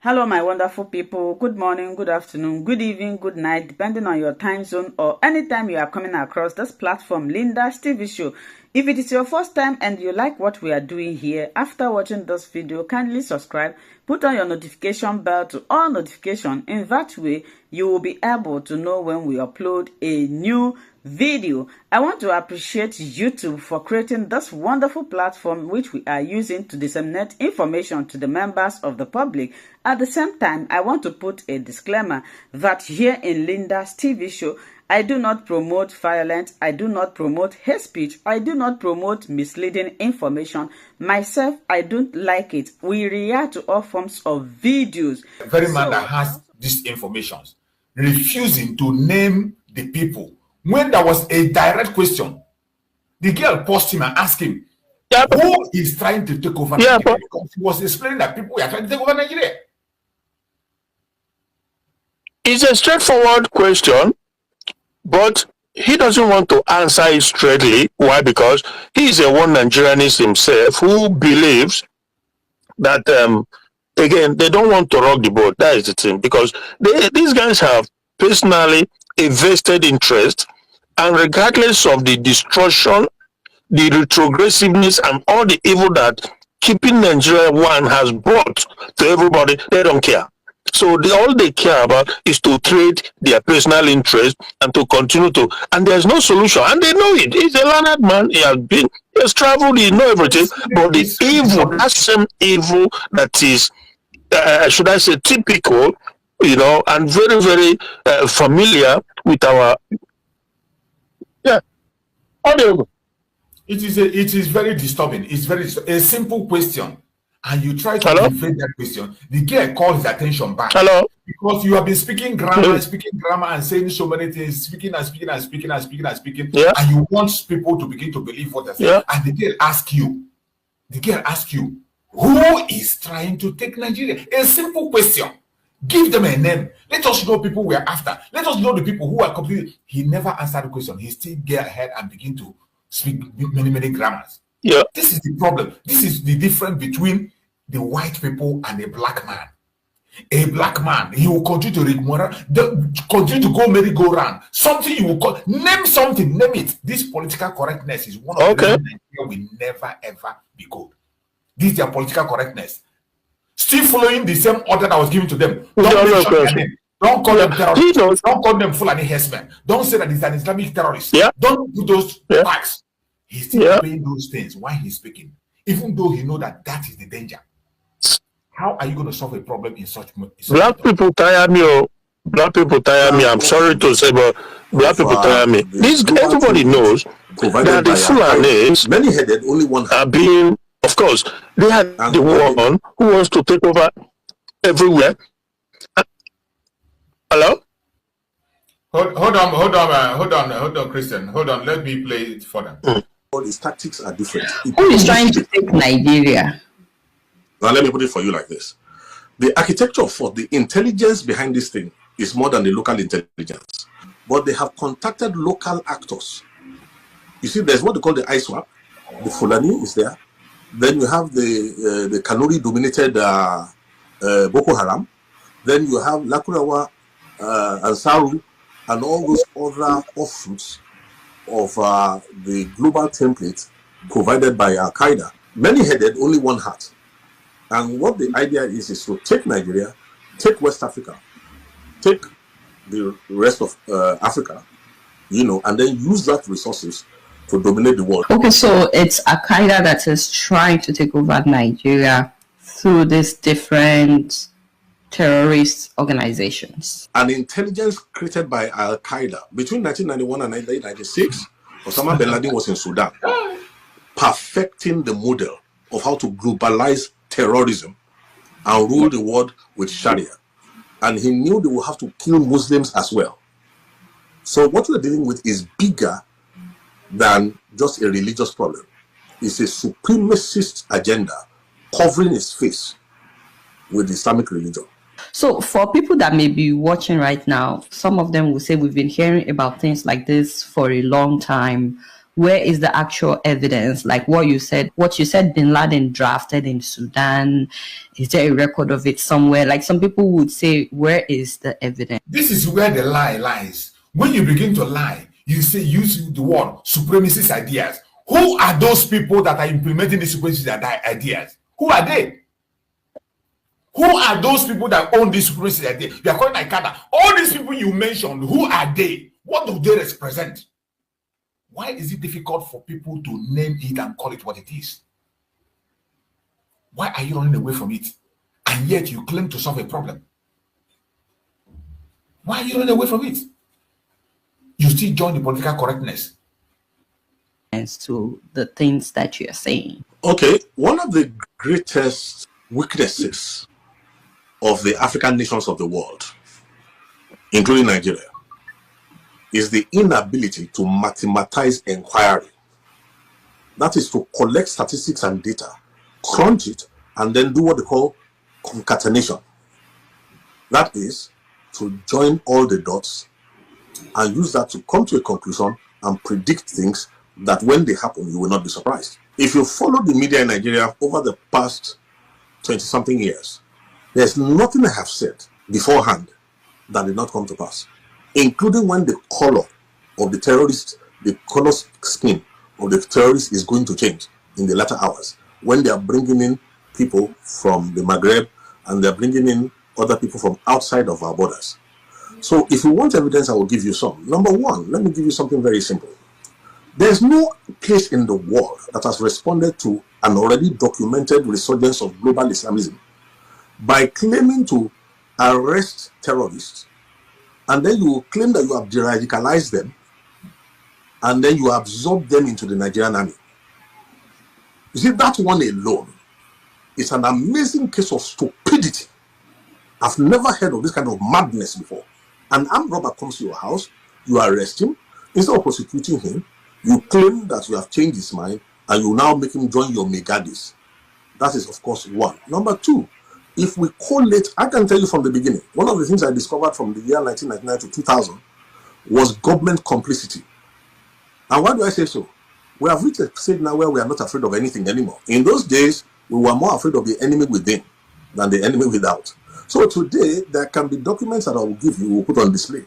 Hello, my wonderful people. Good morning, good afternoon, good evening, good night, depending on your time zone or anytime you are coming across this platform, Linda's TV show. If it is your first time and you like what we are doing here, after watching this video, kindly subscribe, put on your notification bell to all notifications. In that way, you will be able to know when we upload a new video. I want to appreciate YouTube for creating this wonderful platform which we are using to disseminate information to the members of the public. At the same time, I want to put a disclaimer that here in Linda's TV show, I do not promote violence, I do not promote hate speech, I do not promote misleading information. Myself, I don't like it. We react to all forms of videos. The very man that has this information refusing to name the people. When there was a direct question, the girl paused him and asked him, who is trying to take over Nigeria? Because he was explaining that people are trying to take over Nigeria. It's a straightforward question, but he doesn't want to answer it straightly. Why? Because he's a one Nigerianist himself who believes that, again, they don't want to rock the boat. That is the thing. Because these guys have personally a vested interest, and regardless of the destruction, the retrogressiveness, and all the evil that keeping Nigeria one has brought to everybody, they don't care. So all they care about is to trade their personal interest and to continue to, and there's no solution. And they know it. He's a learned man. He has traveled, he knows everything. But the evil, that same evil that is, should I say, typical, and very, very familiar with our, audio. It is very disturbing. It's a simple question. And you try to evade that question. The girl calls his attention back. Because you have been speaking grammar, and saying so many things, speaking, and you want people to begin to believe what they're saying. And the girl asks you, who is trying to take Nigeria? A simple question. Give them a name. Let us know people we are after. Let us know the people who are completely. He never answered the question. He still get ahead and begin to speak many grammars. Yeah. This is the problem. This is the difference between the white people and a black man. A black man, he will continue to rigmarole, continue to go merry-go-round. Something you will call, name something, name it. This political correctness is one of the reasons Nigeria will never ever be good. This is their political correctness. Still following the same order that was given to them. Don't call them terrorists. Don't call them Fulani herdsmen. Don't say that it's an Islamic terrorist. Don't do those tags. He's still doing those things while he's speaking, even though he knows that is the danger. How are you going to solve a problem in such? Black people tire me. Black people tire me. I'm sorry to say, but black people tire me. Everybody knows that the Fulanis, many-headed, only one are being, of course, they are the one who wants to take over everywhere. Hello? Hold on, Christian. Hold on. Let me play it for them. All these tactics are different. Who is trying to take Nigeria? Now, let me put it for you like this. The architecture for the intelligence behind this thing is more than the local intelligence. But they have contacted local actors. You see, there's what they call the ISWAP. The Fulani is there. Then you have the Kanuri-dominated Boko Haram. Then you have Lakurawa, Ansaru, and all those other offshoots of the global template provided by Al-Qaeda. Many-headed, only one heart. And what the idea is to take Nigeria, take West Africa, take the rest of Africa, and then use that resources to dominate the world. Okay, so it's Al-Qaeda that is trying to take over Nigeria through these different terrorist organizations. An intelligence created by Al-Qaeda between 1991 and 1996, Osama bin Laden was in Sudan, perfecting the model of how to globalize terrorism and rule the world with Sharia. And he knew they would have to kill Muslims as well. So what we're dealing with is bigger than just a religious problem. It's a supremacist agenda covering its face with the Islamic religion. So for people that may be watching right now, some of them will say we've been hearing about things like this for a long time. where is the actual evidence? Like what you said Bin Laden drafted in Sudan. Is there a record of it somewhere? Like some people would say, where is the evidence? This is where the lie lies. When you begin to lie, you say, use the word supremacist ideas. Who are those people that are implementing the supremacist ideas? Who are they? Who are those people that own this supremacist idea? You are calling Nikata. All these people you mentioned, who are they? What do they represent? Why is it difficult for people to name it and call it what it is? Why are you running away from it? And yet you claim to solve a problem. Why are you running away from it? You still join the political correctness. And to the things that you're saying. Okay, one of the greatest weaknesses of the African nations of the world, including Nigeria, is the inability to mathematize inquiry. That is to collect statistics and data, crunch it, and then do what they call concatenation. That is to join all the dots and use that to come to a conclusion and predict things that when they happen, you will not be surprised. If you follow the media in Nigeria over the past 20-something years, there's nothing I have said beforehand that did not come to pass, including when the color of the terrorist, the color scheme of the terrorist is going to change in the latter hours, when they are bringing in people from the Maghreb and they're bringing in other people from outside of our borders. So if you want evidence, I will give you some. Number one, let me give you something very simple. There's no place in the world that has responded to an already documented resurgence of global Islamism by claiming to arrest terrorists, and then you claim that you have de-radicalized them, and then you absorb them into the Nigerian army. You see, that one alone is an amazing case of stupidity. I've never heard of this kind of madness before. An armed robber comes to your house, you arrest him, instead of prosecuting him, you claim that you have changed his mind, and you now make him join your megadis. That is, of course, one. Number two, if we collate, I can tell you from the beginning, one of the things I discovered from the year 1999 to 2000 was government complicity. And why do I say so? We have reached a stage now where we are not afraid of anything anymore. In those days, we were more afraid of the enemy within than the enemy without. So today, there can be documents that I will give you, we'll put on display.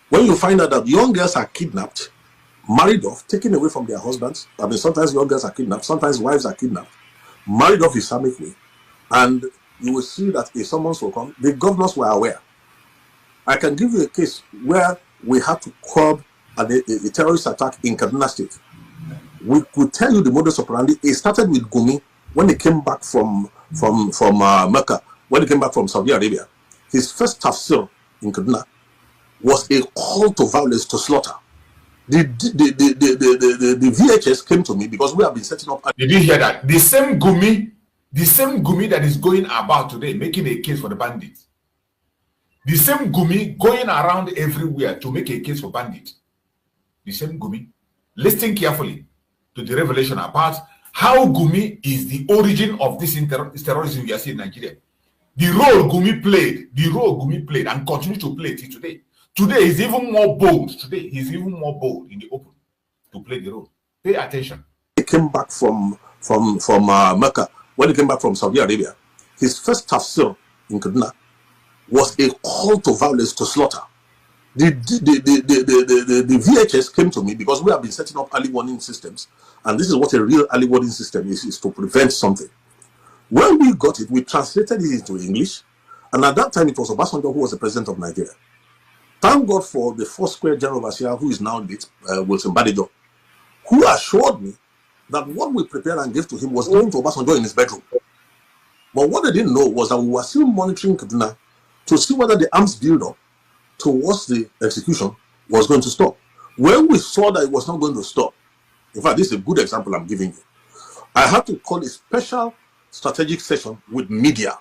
When you find out that young girls are kidnapped, married off, taken away from their husbands, I mean, sometimes young girls are kidnapped, sometimes wives are kidnapped, married off Islamically, and you will see that a summons will come. The governors were aware. I can give you a case where we had to curb a terrorist attack in Kaduna State. We could tell you the modus operandi. It started with Gumi when he came back from Mecca, when he came back from Saudi Arabia. His first tafsir in Kaduna was a call to violence, to slaughter. The VHS came to me because we have been setting up. Did you hear that? The same Gumi that is going about today, making a case for the bandits. The same Gumi going around everywhere to make a case for bandits. The same Gumi. Listen carefully to the revelation about how Gumi is the origin of this terrorism we are seeing in Nigeria. The role Gumi played and continues to play till today. Today he's even more bold. Today he's even more bold in the open to play the role. Pay attention. He came back from Mecca. When he came back from Saudi Arabia, his first tafsir in Kaduna was a call to violence, to slaughter. The VHS came to me because we have been setting up early warning systems, and this is what a real early warning system is to prevent something. When we got it, we translated it into English, and at that time it was Obasanjo who was the president of Nigeria. Thank God for the Four-Square General Overseer, who is now late, Wilson Badejo, who assured me that what we prepared and gave to him was given to Obasanjo in his bedroom. But what they didn't know was that we were still monitoring Kaduna to see whether the arms build-up towards the execution was going to stop. When we saw that it was not going to stop, in fact, this is a good example I'm giving you. I had to call a special strategic session with media,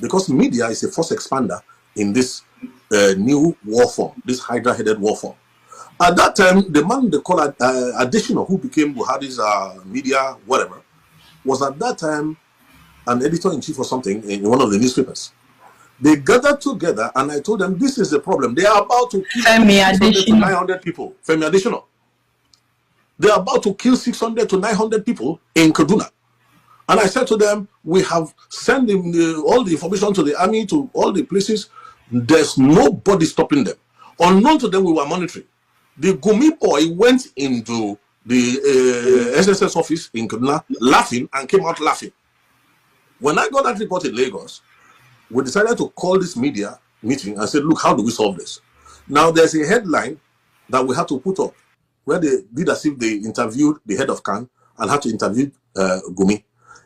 because media is a force expander in this new war form, this Hydra-headed war form. At that time, the man they call Additional, who became Buhari's media, whatever, was at that time an editor-in-chief or something in one of the newspapers. They gathered together, and I told them, this is the problem. They are about to kill 600 to 900 people. Femi Additional. They're about to kill 600 to 900 people in Kaduna. And I said to them, we have sent all the information to the army, to all the places. There's nobody stopping them. Unknown to them, we were monitoring. The Gumi boy went into the SSS office in Kaduna laughing and came out laughing. When I got that report in Lagos, we decided to call this media meeting and said, look, how do we solve this? Now, there's a headline that we had to put up where they did as if they interviewed the head of Kanu and had to interview Gumi.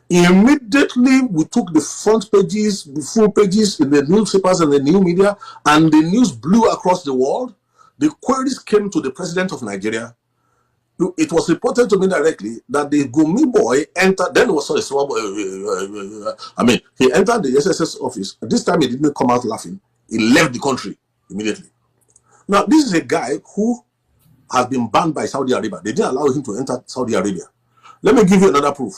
Immediately, we took the front pages, the full pages in the newspapers and the new media, and the news blew across the world. The queries came to the president of Nigeria. It was reported to me directly that the Gumi boy entered, then it was a small boy, he entered the SSS office. This time he didn't come out laughing. He left the country immediately. Now, this is a guy who has been banned by Saudi Arabia. They didn't allow him to enter Saudi Arabia. Let me give you another proof.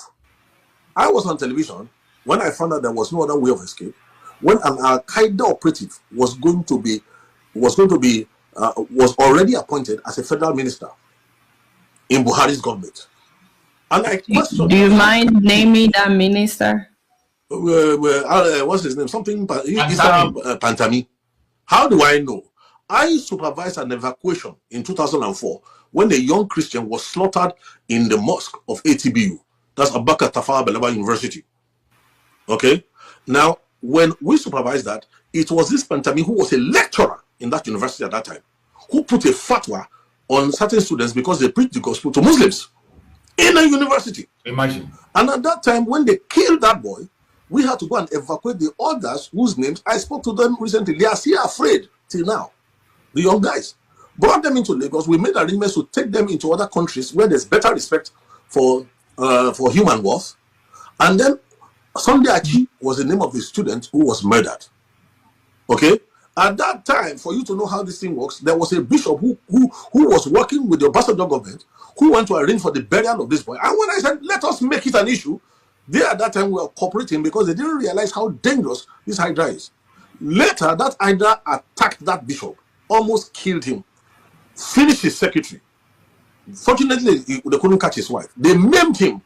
I was on television when I found out there was no other way of escape. When an Al-Qaeda operative was already appointed as a federal minister in Buhari's government. And I questioned. Do you mind naming that minister? What's his name? Something Pantami. How do I know? I supervised an evacuation in 2004 when a young Christian was slaughtered in the mosque of ATBU. That's Abubakar Tafawa Balewa University. Okay? Now, when we supervised that, it was this Pantami who was a lecturer in that university at that time, who put a fatwa on certain students because they preached the gospel to Muslims in a university. Imagine. And at that time, when they killed that boy, we had to go and evacuate the others whose names I spoke to them recently. They are still afraid till now. The young guys brought them into Lagos. We made arrangements to take them into other countries where there's better respect for human worth. And then Sunday Achi was the name of the student who was murdered. Okay? At that time, for you to know how this thing works, there was a bishop who was working with the Obasanjo government who went to arrange for the burial of this boy. And when I said, let us make it an issue, they at that time were cooperating because they didn't realize how dangerous this Hydra is. Later, that Hydra attacked that bishop, almost killed him, finished his secretary. Fortunately, they couldn't catch his wife. They maimed him.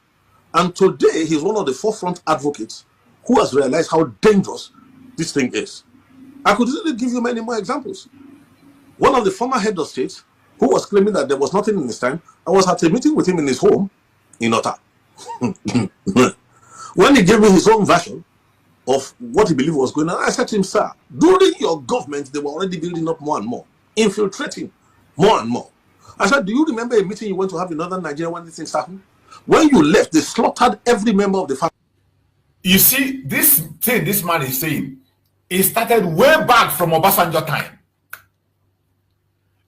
And today, he's one of the forefront advocates who has realized how dangerous this thing is. I could easily give you many more examples. One of the former head of state who was claiming that there was nothing in his time, I was at a meeting with him in his home in Ota. When he gave me his own version of what he believed was going on, I said to him, sir, during your government, they were already building up more and more, infiltrating more and more. I said, do you remember a meeting you went to have in northern Nigeria when this thing started? When you left, they slaughtered every member of the family. You see, this thing this man is saying, it started way back from Obasanjo time.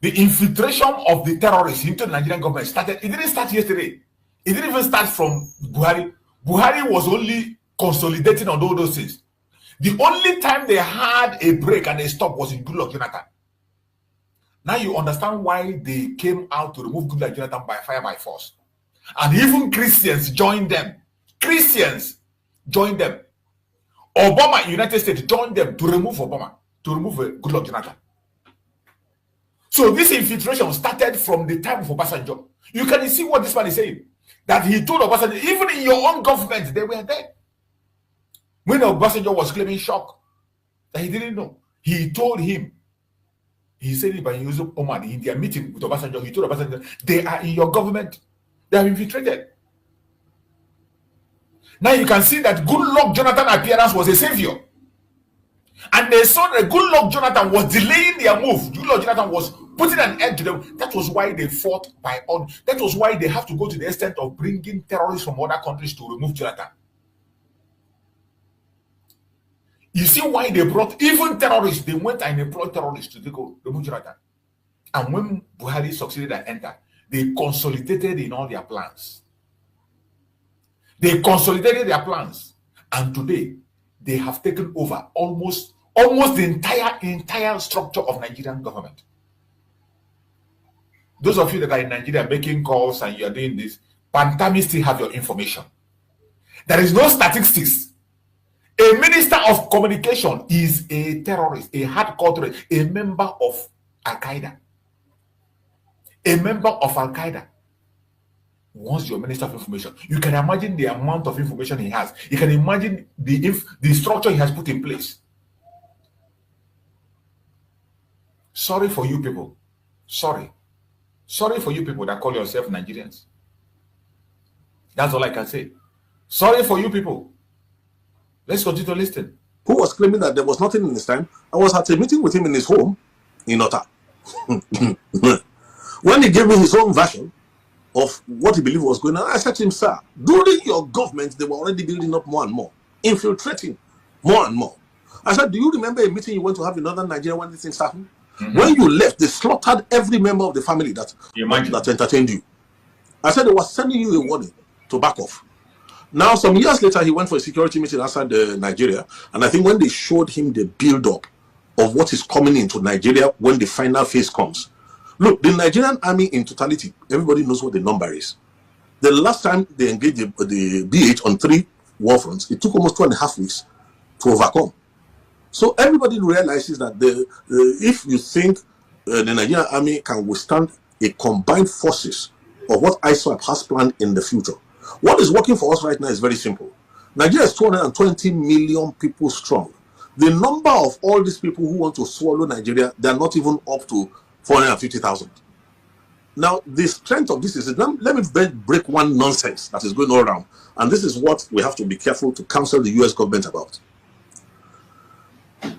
The infiltration of the terrorists into the Nigerian government started. It didn't start yesterday. It didn't even start from Buhari. Buhari was only consolidating on all those things. The only time they had a break and a stop was in Goodluck Jonathan. Now you understand why they came out to remove Goodluck Jonathan by fire by force. And even Christians joined them. Christians joined them. Obama, United States, joined them to remove Obama, to remove Goodluck Jonathan. So this infiltration started from the time of Obasanjo. You can see what this man is saying. That he told Obasanjo, even in your own government, they were there. When Obasanjo was claiming shock, that he didn't know. He told him, he said it by using Omar in their meeting with Obasanjo. He told Obasanjo, they are in your government. They have infiltrated. Now you can see that Goodluck Jonathan appearance was a savior. And they saw that Goodluck Jonathan was delaying their move. Goodluck Jonathan was putting an end to them. That was why they fought by on. That was why they have to go to the extent of bringing terrorists from other countries to remove Jonathan. You see why they brought even terrorists. They went and employed terrorists to remove Jonathan. And when Buhari succeeded and entered, they consolidated in all their plans. They consolidated their plans, and today they have taken over almost the entire structure of Nigerian government. Those of you that are in Nigeria making calls and you are doing this, Pantami still have your information. There is no statistics. A minister of communication is a terrorist, a hardcore terrorist, a member of Al-Qaeda. A member of Al-Qaeda. wants your Minister of Information. You can imagine the amount of information he has. You can imagine the structure he has put in place. Sorry for you people. Sorry. Sorry for you people that call yourself Nigerians. That's all I can say. Sorry for you people. Let's continue to listen. Who was claiming that there was nothing in his time. I was at a meeting with him in his home in Ota. When he gave me his own version of what he believed was going on, I said to him, sir, during your government, they were already building up more and more, infiltrating more and more. I said, do you remember a meeting you went to have in Northern Nigeria when these things happened? When you left, they slaughtered every member of the family that entertained you. I said they were sending you a warning to back off. Now, some years later, he went for a security meeting outside Nigeria, and I think when they showed him the build-up of what is coming into Nigeria when the final phase comes. Look, the Nigerian army in totality, everybody knows what the number is. The last time they engaged the BH on 3 war fronts, it took almost 2.5 weeks to overcome. So everybody realizes that if you think the Nigerian army can withstand a combined forces of what ISWAP has planned in the future, what is working for us right now is very simple. Nigeria is 220 million people strong. The number of all these people who want to swallow Nigeria, they are not even up to 450,000. Now, the strength of this is, let me break one nonsense that is going all around. And this is what we have to be careful to counsel the US government about.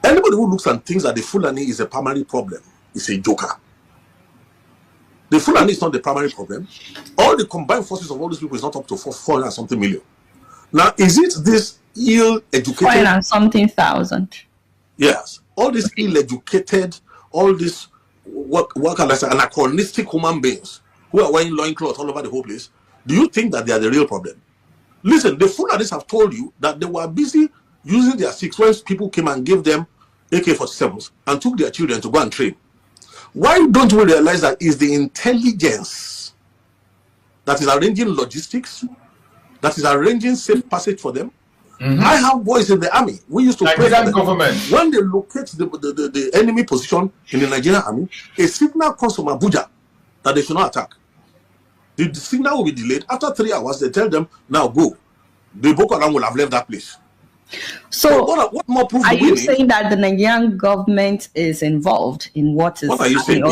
Anybody who looks and thinks that the Fulani is a primary problem is a joker. The Fulani is not the primary problem. All the combined forces of all these people is not up to 400 and something million. Now, is it this ill-educated... 400 and something thousand. Yes. All these ill-educated, all these, what can I say, anachronistic human beings who are wearing loincloths all over the whole place, do you think that they are the real problem? Listen, the Fulanis have told you that they were busy using their six when people came and gave them AK-47s and took their children to go and train. Why don't we realize that it's the intelligence that is arranging logistics, that is arranging safe passage for them? I have boys in the army. We used to pray for them. Government. When they locate the enemy position in the Nigerian army, a signal comes from Abuja that they should not attack. The signal will be delayed. After 3 hours, they tell them, now go. The Boko Haram will have left that place. So what more proof are do we you need? saying that the Nigerian government is involved in what is What are you saying?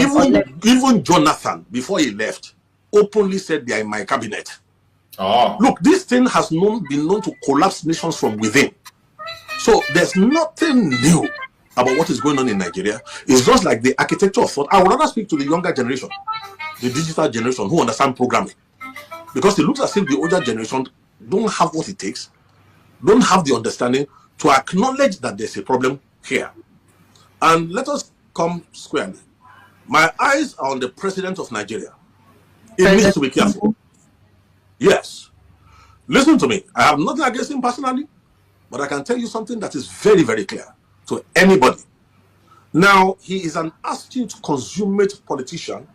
Even Jonathan, before he left, openly said they are in my cabinet. Oh. Look, this thing has been known to collapse nations from within. So there's nothing new about what is going on in Nigeria. It's just like the architecture of thought. I would rather speak to the younger generation, the digital generation who understand programming. Because it looks as if the older generation don't have what it takes, don't have the understanding to acknowledge that there's a problem here. And let us come squarely. My eyes are on the president of Nigeria. It needs to be careful. Yes. Listen to me. I have nothing against him personally, but I can tell you something that is very, very clear to anybody. Now, he is an astute, consummate politician,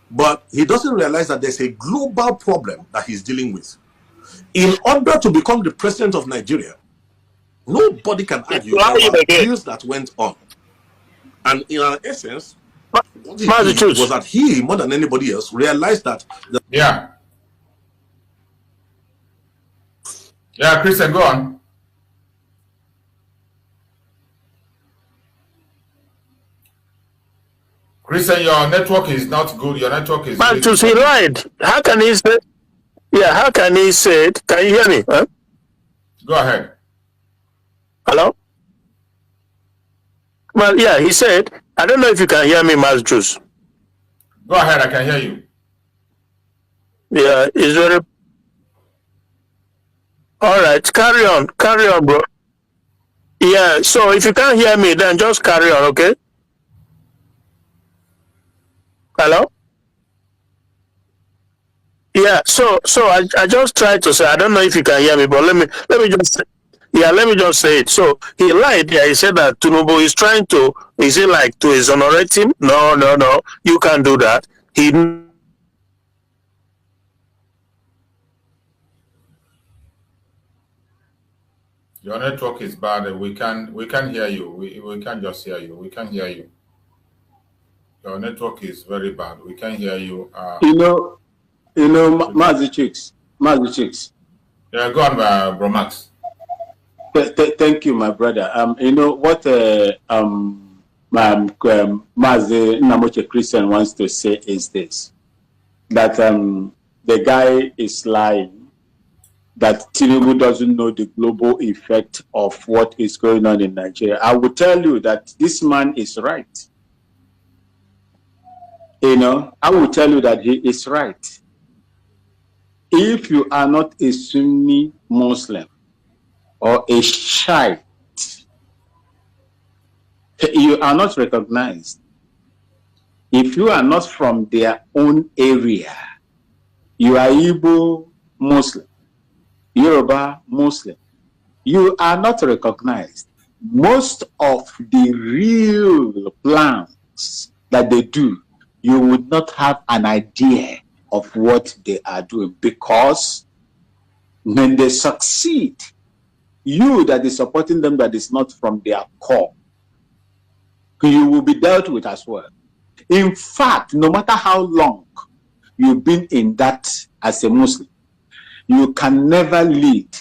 but he doesn't realize that there's a global problem that he's dealing with. In order to become the president of Nigeria, nobody can argue about deals that went on. And in an essence, what he did was that he, more than anybody else, realized that... Yeah, Christian, go on. Christian, your network is not good. Your network is... Malchus, he lied. How can he say... Yeah, how can he say it? Can you hear me? Huh? Go ahead. Hello? Well, yeah, he said, I don't know if you can hear me, Malchus. Go ahead, I can hear you. Yeah, it's very... All right, carry on, bro. Yeah, so if you can't hear me, then just carry on, okay? Hello? Yeah, so I just tried to say, I don't know if you can hear me, but let me just say, let me just say it. So he lied. Yeah, he said that Tinubu is trying to, is it like to exonerate him? No, you can't do that. Your network is bad. We can't hear you. We can't just hear you. We can't hear you. Your network is very bad. We can't hear you. You know, Mazi Chicks. Yeah, go on, Bro Max. Thank you, my brother. You know what? Mazi Namoche Christian wants to say is this: that the guy is lying. That Tinubu doesn't know the global effect of what is going on in Nigeria. I will tell you that this man is right. You know, I will tell you that he is right. If you are not a Sunni Muslim or a Shiite, you are not recognized. If you are not from their own area, you are Igbo Muslim, Yoruba Muslim, you are not recognized. Most of the real plans that they do, you would not have an idea of what they are doing, because when they succeed, you that is supporting them that is not from their core, you will be dealt with as well. In fact, no matter how long you've been in that as a Muslim, you can never lead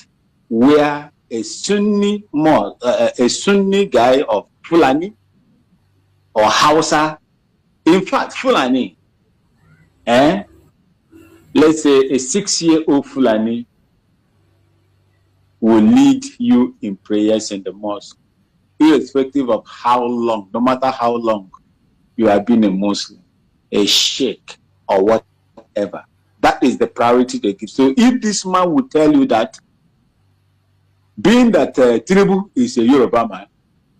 where a Sunni guy of Fulani or Hausa, in fact, Fulani, let's say a 6-year-old Fulani will lead you in prayers in the mosque, irrespective of how long, no matter how long you have been a Muslim, a sheikh, or whatever. That is the priority they give. So if this man would tell you that, being that Tinubu is a Yoruba man,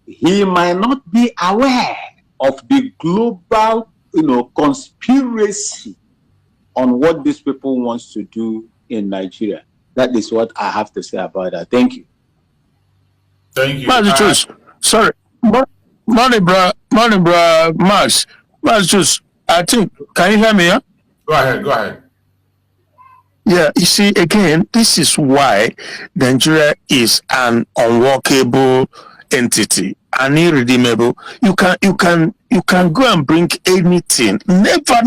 he might not be aware of the global, conspiracy on what these people wants to do in Nigeria. That is what I have to say about that. Thank you. Thank you. Sorry. Morning, bro, Max. I think, can you hear me? Yeah? Go ahead. Yeah, you see, again, this is why Nigeria is an unworkable entity, an irredeemable. You can go and bring anything. Never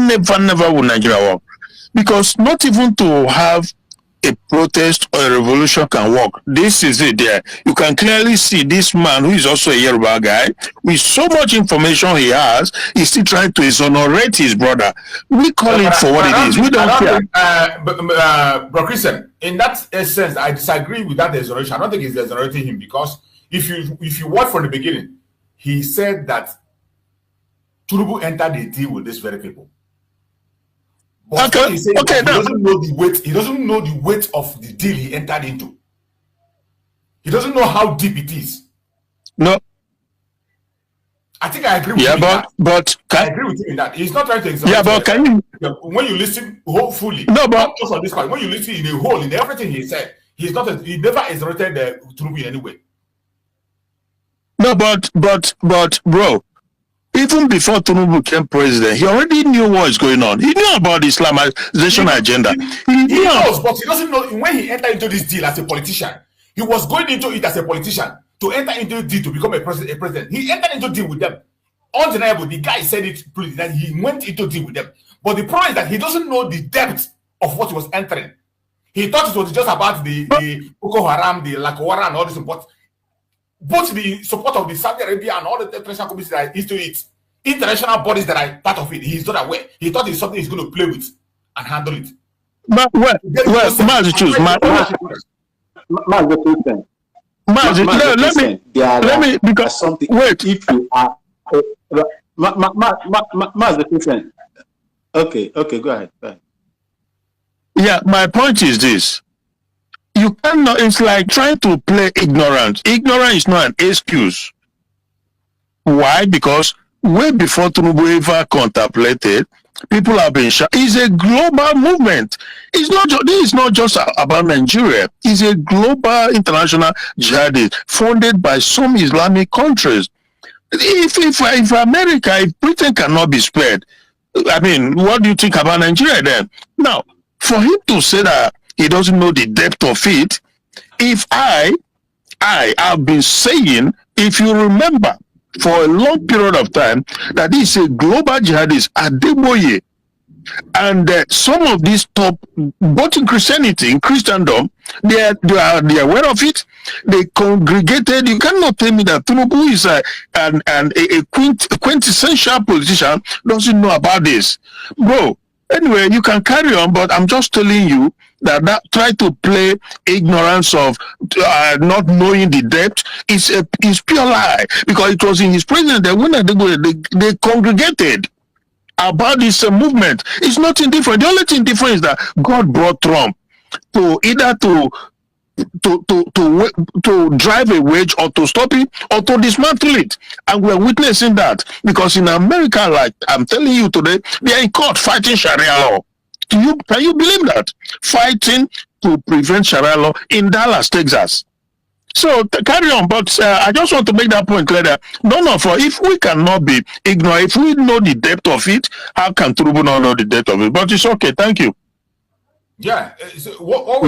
will Nigeria work. Because not even to have a protest or a revolution can work. This is it there. You can clearly see this man, who is also a Yoruba guy, with so much information he has, he's still trying to exonerate his brother. We call it for what it is. We don't care. Bro Christian, in that essence, I disagree with that exoneration. I don't think he's exonerating him, because if you watch from the beginning, he said that Tinubu entered a deal with these very people. But he doesn't know the weight. He doesn't know the weight of the deal he entered into. He doesn't know how deep it is. No. I think I agree with him. I agree with him in that. He's not trying to exaggerate. Yeah, but can you? When you listen hopefully, no, but not just on this part, when you listen in the whole, in everything he said, he never exonerated Tinubu in any way. No, but bro, even before Tinubu became president, he already knew what is going on. He knew about the Islamization agenda. He knows, but he doesn't know. When he entered into this deal as a politician, he was going into it as a politician to enter into a deal to become a president. He entered into a deal with them. Undeniable. The guy said it that he went into a deal with them. But the problem is that he doesn't know the depth of what he was entering. He thought it was just about the Boko Haram, the Lakowara, and all this, but both the support of the Saudi Arabia and all the international communities that are into it, international bodies that are part of it, he's not aware. He thought it's something he's going to play with and handle it. But let me because something. Wait, if you are okay, go ahead. Yeah, my point is this. You cannot, it's like trying to play ignorance. Ignorance is not an excuse. Why? Because way before Tinubu ever contemplated, people have been shot. It's a global movement. This is not just about Nigeria. It's a global international jihadist funded by some Islamic countries. If America, if Britain cannot be spared, I mean, what do you think about Nigeria then? Now, for him to say that he doesn't know the depth of it, if I have been saying, if you remember, for a long period of time, that this is a global jihadist, Adeboye, And some of these top, both in Christianity, in Christendom, they are aware of it. They congregated. You cannot tell me that Tinubu is a quintessential politician doesn't know about this, bro. Anyway, you can carry on, but I'm just telling you that try to play ignorance of not knowing the depth is pure lie, because it was in his presence that when they congregated about this movement. It's nothing different. The only thing different is that God brought Trump to either to drive a wedge or to stop it or to dismantle it, and we're witnessing that, because in America, like I'm telling you today, they are in court fighting Sharia law. Can you believe that? Fighting to prevent Sharia law in Dallas, Texas. So carry on, but I just want to make that point clear that none of us, if we cannot be ignorant, if we know the depth of it, how can Tinubu not know the depth of it? But it's okay, thank you. Yeah, so what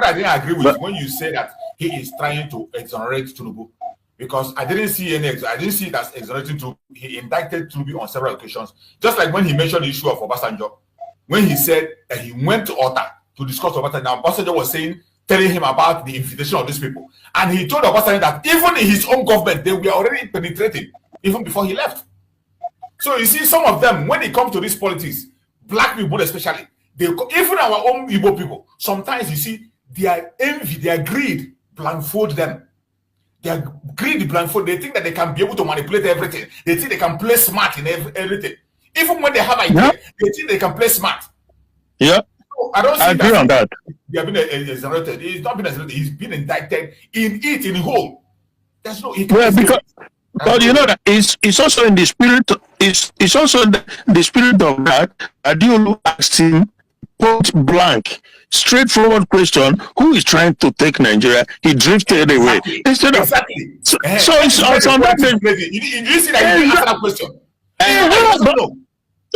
I didn't agree with when you say that he is trying to exonerate Tinubu, because I didn't see that exonerating Tinubu. He indicted Tinubu on several occasions, just like when he mentioned the issue of Obasanjo, when he said that he went to Ota to discuss Obasanjo. Now Obasanjo was telling him about the invitation of these people, and he told Obasanjo that even in his own government they were already penetrating even before he left. So you see, some of them, when it comes to this politics, black people especially, even our own Igbo people, sometimes you see their envy, their greed blindfold them. Their greed blindfold. They think that they can be able to manipulate everything. They think they can play smart in everything. Even when they have ideas, they think they can play smart. Yeah. So I don't see agree on that. He has been exonerated. He's not been exonerated. He's been indicted in whole. There's no. But you know that it's also in the spirit. It's also in the spirit of that. Adiolu asked him point blank, straightforward question: who is trying to take Nigeria? He drifted away. Instead of so it's on that. You see that he answered that question.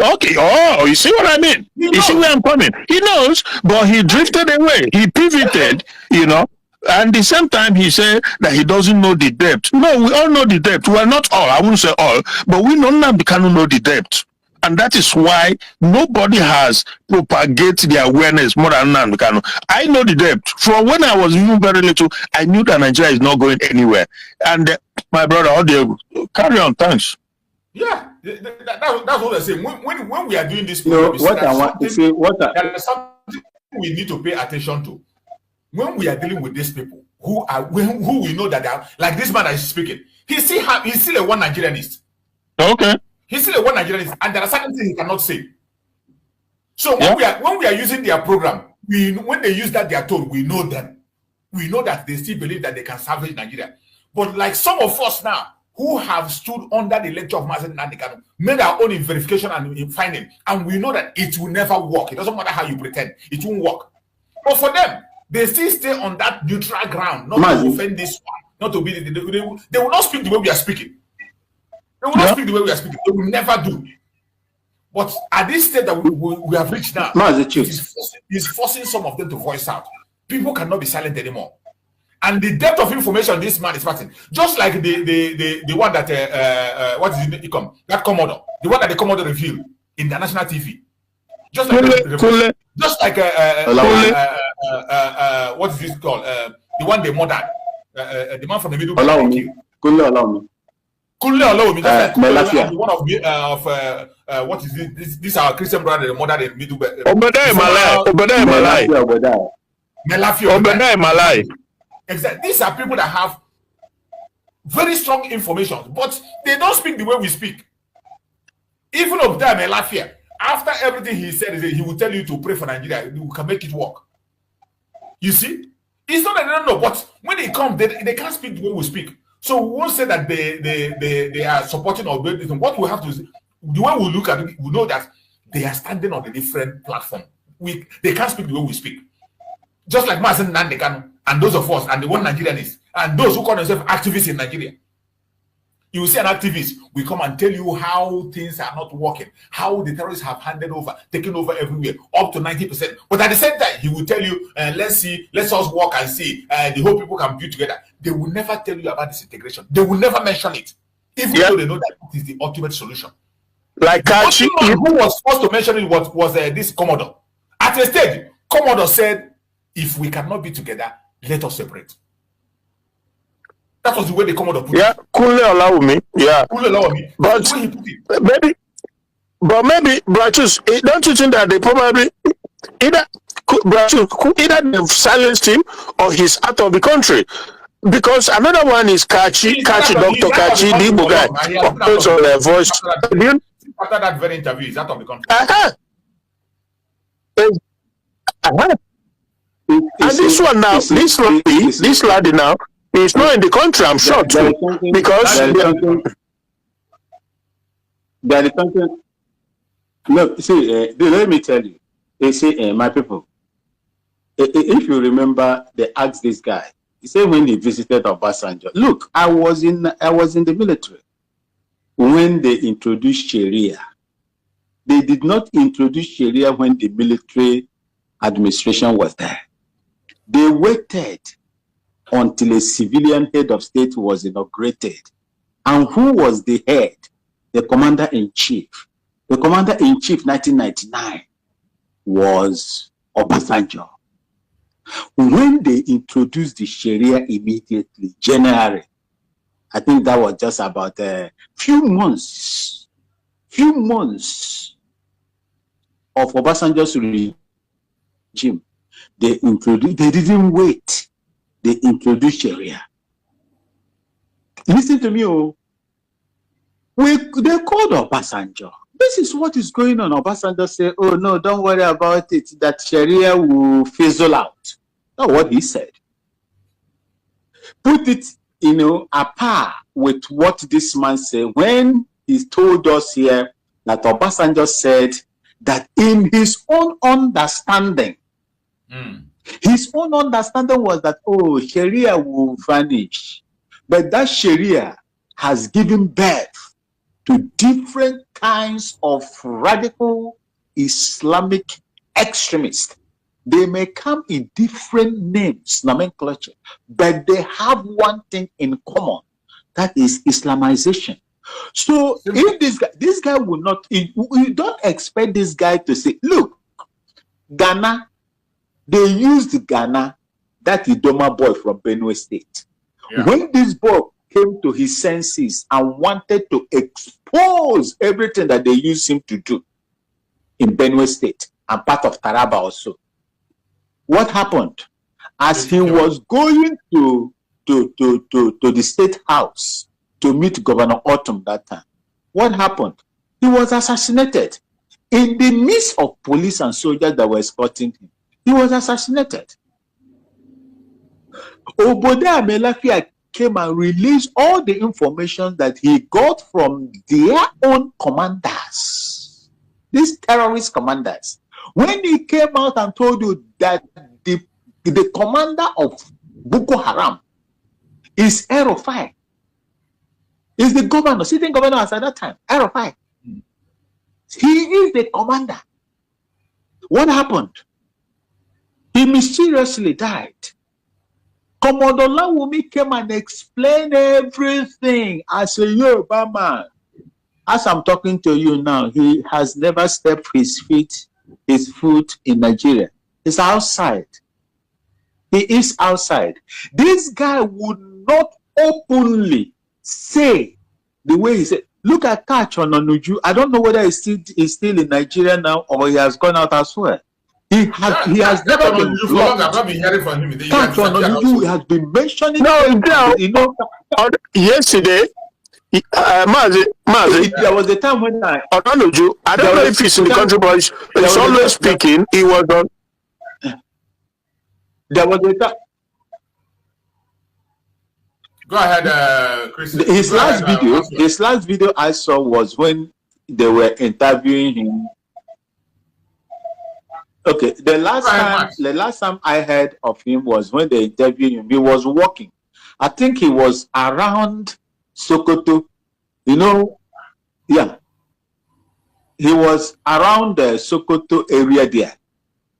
Okay. Oh, you see what I mean? You see where I'm coming? He knows, but he drifted away. He pivoted. You know. And at the same time, he said that he doesn't know the depth. No, we all know the depth. Well, not all. I wouldn't say all, but we know Nnamdi Kanu know the depth, and that is why nobody has propagated the awareness more than Nnamdi Kanu. I know the depth. From when I was even very little, I knew that Nigeria is not going anywhere. And my brother, carry on. Thanks. Yeah, that's what I say. When we are doing this, there is something we need to pay attention to. When we are dealing with these people who we know that they are, like this man that is speaking, he's still a one Nigerianist. Okay. He's still a one Nigerianist, and there are certain things he cannot say. So when we are using their program, when they use that their tone, we know them. We know that they still believe that they can salvage Nigeria. But like some of us now who have stood under the lecture of Mazen Nnamdi Kanu, made our own verification and finding, and we know that it will never work. It doesn't matter how you pretend, it won't work. But for them, they still stay on that neutral ground, not to offend this one, not to be. They will not speak the way we are speaking. They will not speak the way we are speaking. They will never do. But at this stage that we have reached now, it's forcing some of them to voice out. People cannot be silent anymore. And the depth of information this man is passing, just like the one that what is it called? That Commodore, the one that the Commodore revealed in the national TV. Just like what is this called? The one they murdered, the man from the middle. Allow me. The one of what is this? This our Christian brother, the murdered in middle. Obadiah Malai. Exactly. These are people that have very strong information, but they don't speak the way we speak. Even Obadiah Malai, after everything he said, he will tell you to pray for Nigeria. We can make it work. You see, it's not that they don't know, but when they come, they can't speak the way we speak. So we won't say that they are supporting or building. What we have to, the way we look at it, we know that they are standing on a different platform. They can't speak the way we speak. Just like Mazen Nnamdi Kanu and those of us and the one Nigerianists and those who call themselves activists in Nigeria. You will see an activist will come and tell you how things are not working, how the terrorists have taken over everywhere, up to 90%. But at the same time, he will tell you, let's us work and see, the whole people can build together. They will never tell you about this integration. They will never mention it. even though they know that it is the ultimate solution. Like The Kachi, only man who was forced to mention it was this Commodore. At a stage, Commodore said, if we cannot be together, let us separate. That was the way the Commodore put it. Kule Olawumi, Kule Olawumi. But That's the way he put it. maybe, Bratus, don't you think that they probably either they've silenced him or he's out of the country? Because another one is Kachi, Dr. Kachi, the Igbo guy, operates on their voice. After that very interview, he's out of the country. And this one now, this lady now, is not in the country, I'm sure too. Because there is something. Look, see, let me tell you. They say, my people, if you remember, they asked this guy. He said when he visited Obasanjo, look, I was in the military when they introduced Sharia. They did not introduce Sharia when the military administration was there. They waited until a civilian head of state was inaugurated. And who was the head? The commander-in-chief. The commander-in-chief 1999 was Obasanjo. When they introduced the Sharia immediately, January, I think that was just about a few months of Obasanjo's regime, they didn't wait. They introduced Sharia. Listen to me, they called Obasanjo. This is what is going on. Obasanjo said, oh no, don't worry about it, that Sharia will fizzle out. That's what he said. Put it, apart with what this man said when he told us here that Obasanjo said that in his own understanding, his own understanding was that, oh, Sharia will vanish. But that Sharia has given birth to different kinds of radical Islamic extremists. They may come in different names, nomenclature, but they have one thing in common, that is Islamization. So if this guy will not, you don't expect this guy to say, look, Ghana, they used Ghana, that Idoma boy from Benue State. Yeah. When this boy came to his senses and wanted to expose everything that they used him to do in Benue State and part of Taraba also, what happened? As he was going to the state house to meet Governor Autumn that time, what happened? He was assassinated. In the midst of police and soldiers that were escorting him, he was assassinated. Obode Amelafia came and released all the information that he got from their own commanders, these terrorist commanders. When he came out and told you that the commander of Boko Haram is Erofai, is the governor, sitting governor at that time, Erofai. He is the commander. What happened? He mysteriously died. Commodore Lawumi came and explained everything as a Yoruba man. As I'm talking to you now, he has never stepped his foot in Nigeria. He's outside. He is outside. This guy would not openly say the way he said. Look at Catch on Onuju. I don't know whether he's still in Nigeria now or he has gone out elsewhere. He has never been blocked. I've not been hearing from him. Catch on Onuju has been mentioning. Yesterday. Mazi, there was a time when I don't know if he's in the country, but he's always speaking. He was on. There was a time. Go ahead, Chris. His last video I saw was when they were interviewing him. Okay, the last time I heard of him was when they interviewed him. He was walking. I think he was around Sokoto, yeah. He was around the Sokoto area there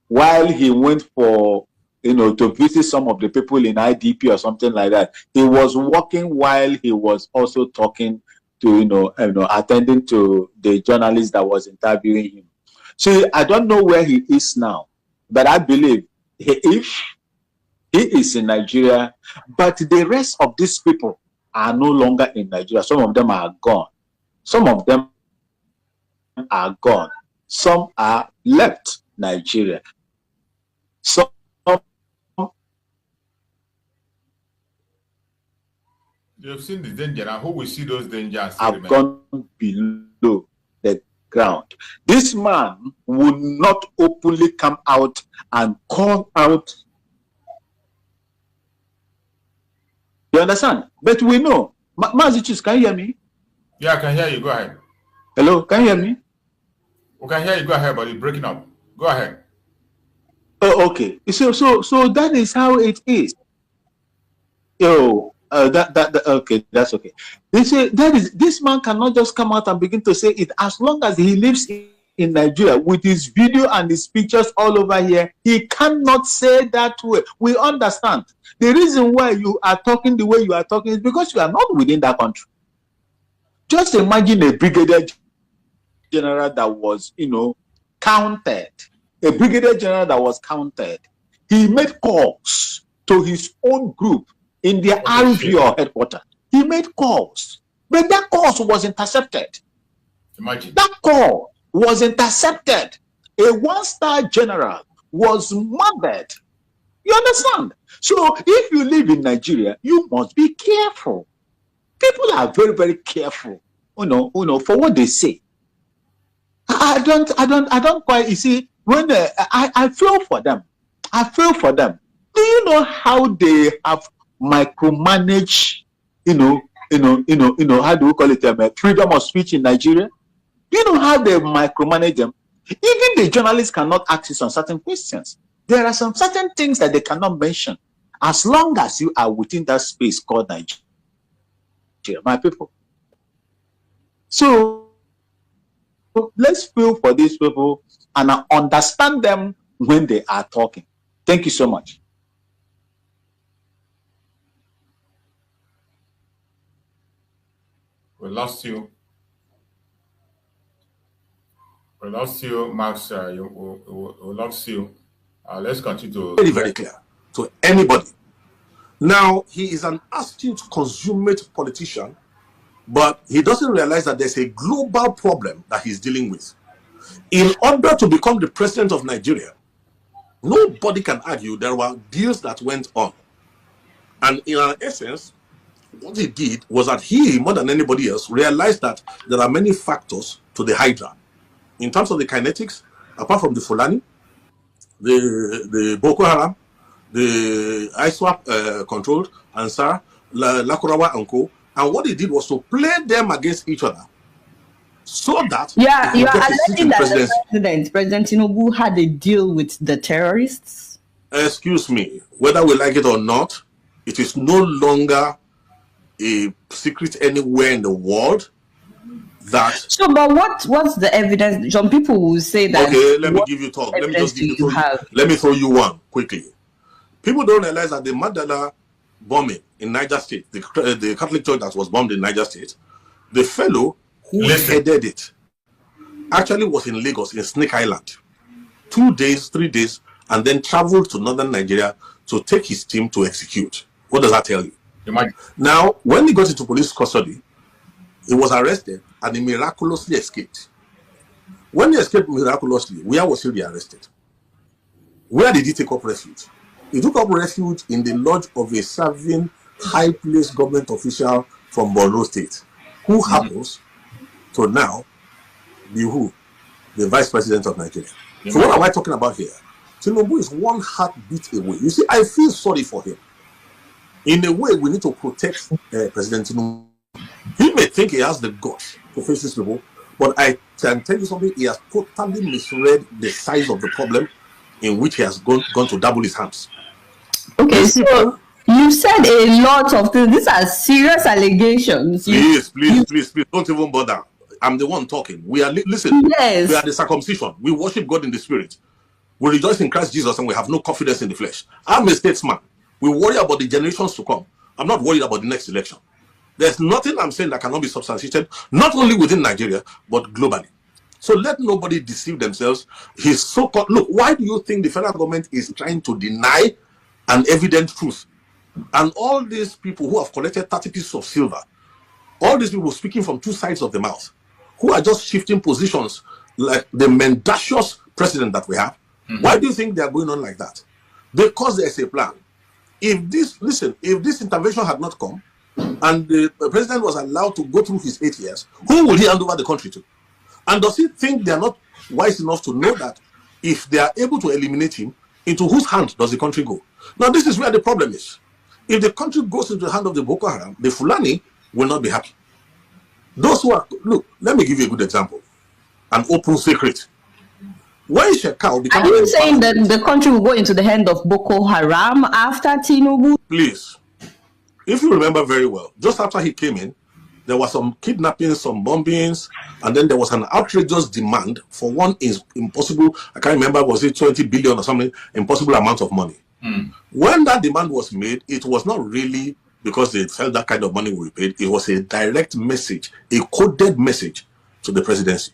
while he went for, to visit some of the people in IDP or something like that. He was walking while he was also talking attending to the journalist that was interviewing him. So I don't know where he is now, but I believe if he is in Nigeria, but the rest of these people are no longer in Nigeria. Some of them are gone. Some of them are gone. Some are left Nigeria. Some you've seen the danger, and who will see those dangers? Have gone below the ground. This man would not openly come out and call out. You understand? But we know. Mazichus, can you hear me? Yeah, I can hear you. Go ahead. Hello, can you hear me? We can hear you. Go ahead, but it's breaking up. Go ahead. Oh, okay. So that is how it is. Okay, that's okay. They say this man cannot just come out and begin to say it. As long as he lives in Nigeria with his video and his pictures all over here, he cannot say that way. We understand. The reason why you are talking the way you are talking is because you are not within that country. Just imagine a brigadier general that was, counted. A brigadier general that was counted. He made calls to his own group in their RV headquarters. He made calls, but that call was intercepted. Imagine. That call was intercepted. A one-star general was murdered. You understand? So if you live in Nigeria, you must be careful. People are very, very careful, for what they say. I don't quite, you see, when I feel for them. I feel for them. Do you know how they have micromanaged, how do we call it, freedom of speech in Nigeria? Do you know how they micromanage them? Even the journalists cannot ask you some certain questions. There are some certain things that they cannot mention, as long as you are within that space called Nigeria, my people. So let's feel for these people and understand them when they are talking. Thank you so much. We lost you. We lost you, Max. We lost you. Let's continue. Very, very clear to anybody. Now, he is an astute, consummate politician, but he doesn't realize that there's a global problem that he's dealing with. In order to become the president of Nigeria, nobody can argue there were deals that went on. And in essence, what he did was that he, more than anybody else, realized that there are many factors to the Hydra. In terms of the kinetics, apart from the Fulani, the Boko Haram, the ISWAP controlled, Ansar, Lakurawa and Co. And what he did was to play them against each other, so that you are alleging that President Tinubu had a deal with the terrorists. Excuse me, whether we like it or not, it is no longer a secret anywhere in the world that. So, but what's the evidence? Some people will say that. Okay, let me give you talk. Let me just give you. Let me throw you one quickly. People don't realize that the Mandela bombing in Niger State, the Catholic church that was bombed in Niger State, the fellow who headed it actually was in Lagos, in Snake Island, 2 days, 3 days, and then traveled to northern Nigeria to take his team to execute. What does that tell you? Now, when he got into police custody, he was arrested and he miraculously escaped. When he escaped miraculously, where was he rearrested? Where did he take up refuge? He took up refuge in the lodge of a serving high-placed government official from Borno State, who happens to now be who? The Vice President of Nigeria. So what am I talking about here? Tinubu is one heartbeat away. You see, I feel sorry for him. In a way, we need to protect President Tinubu. He may think he has the guts to face these people, but I can tell you something, he has totally misread the size of the problem in which he has gone to double his hands. Okay, so you said a lot of things. These are serious allegations. Please, don't even bother. I'm the one talking. We are, listen, yes. We are the circumcision. We worship God in the spirit. We rejoice in Christ Jesus and we have no confidence in the flesh. I'm a statesman. We worry about the generations to come. I'm not worried about the next election. There's nothing I'm saying that cannot be substantiated, not only within Nigeria, but globally. So let nobody deceive themselves. His so-called, look, why do you think the federal government is trying to deny an evident truth? And all these people who have collected 30 pieces of silver, all these people speaking from two sides of the mouth, who are just shifting positions like the mendacious president that we have, why do you think they are going on like that? Because there's a plan. If this intervention had not come, and the president was allowed to go through his 8 years, who will he hand over the country to? And does he think they are not wise enough to know that if they are able to eliminate him, into whose hand does the country go? Now, this is where the problem is. If the country goes into the hand of the Boko Haram, the Fulani will not be happy. Those who are, look, let me give you a good example. An open secret. When Shekau became... Are you saying that the country will go into the hand of Boko Haram after Tinubu? Please. If you remember very well, just after he came in, there was some kidnappings, some bombings, and then there was an outrageous demand for one impossible, I can't remember, was it 20 billion or something, impossible amount of money. When that demand was made, it was not really because they felt that kind of money will be paid. It was a direct message, a coded message to the presidency.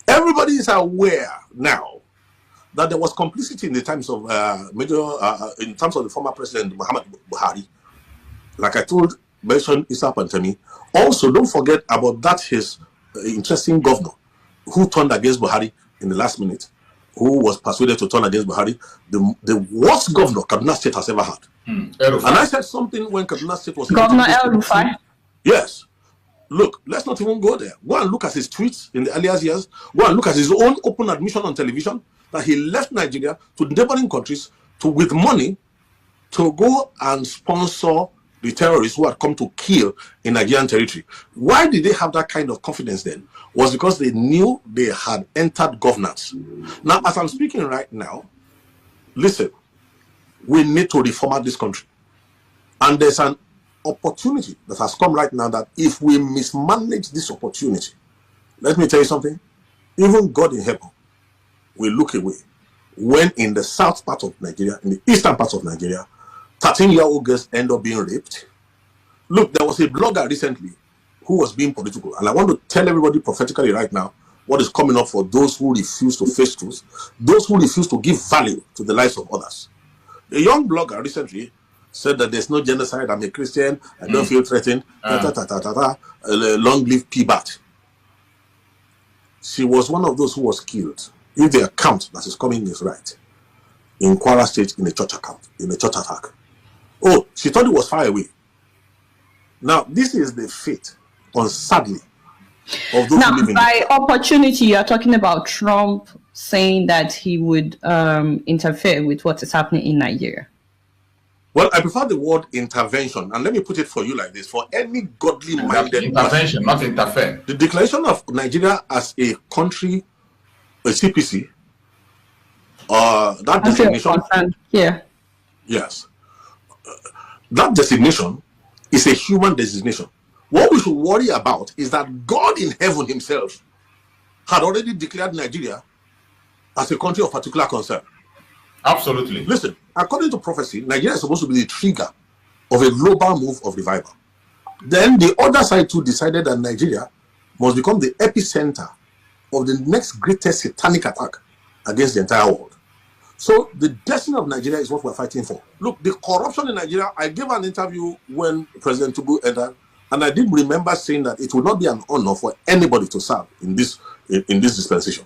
Everybody is aware now that there was complicity in the times of in terms of the former president Muhammad Buhari. Like I mentioned Issa Pantami. Also, don't forget about that his interesting governor who turned against Buhari in the last minute, who was persuaded to turn against Buhari, the worst governor Kaduna State has ever had. And I said something when Kaduna State was... Governor Érless. Yes. Look, let's not even go there. Go and look at his tweets in the earlier years. Go and look at his own open admission on television that he left Nigeria to neighboring countries with money to go and sponsor the terrorists who had come to kill in Nigerian territory. Why did they have that kind of confidence then? Was because they knew they had entered governance. Now, as I'm speaking right now, listen, we need to reformat this country. And there's an opportunity that has come right now that if we mismanage this opportunity, let me tell you something, even God in heaven will look away when in the south part of Nigeria, in the eastern part of Nigeria, 13-year-old girls end up being raped. Look, there was a blogger recently who was being political, and I want to tell everybody prophetically right now what is coming up for those who refuse to face truth, those who refuse to give value to the lives of others. A young blogger recently said that there's no genocide, I'm a Christian, I don't feel threatened, long live P-Bat. She was one of those who was killed, if the account that is coming is right, in Kwara State in a church attack. Oh, she thought it was far away. Now, this is the fate, sadly, of those now, who live in... By opportunity, you are talking about Trump saying that he would interfere with what is happening in Nigeria. Well, I prefer the word intervention, and let me put it for you like this: for any godly-minded intervention, not interfere. The declaration of Nigeria as a country, a CPC, that designation, yes, that designation is a human designation. What we should worry about is that God in heaven himself had already declared Nigeria as a country of particular concern. Absolutely. Listen, according to prophecy, Nigeria is supposed to be the trigger of a global move of revival. Then the other side too decided that Nigeria must become the epicenter of the next greatest satanic attack against the entire world. So the destiny of Nigeria is what we're fighting for. Look, the corruption in Nigeria, I gave an interview when President Tinubu entered, and I did remember saying that it would not be an honor for anybody to serve in this dispensation.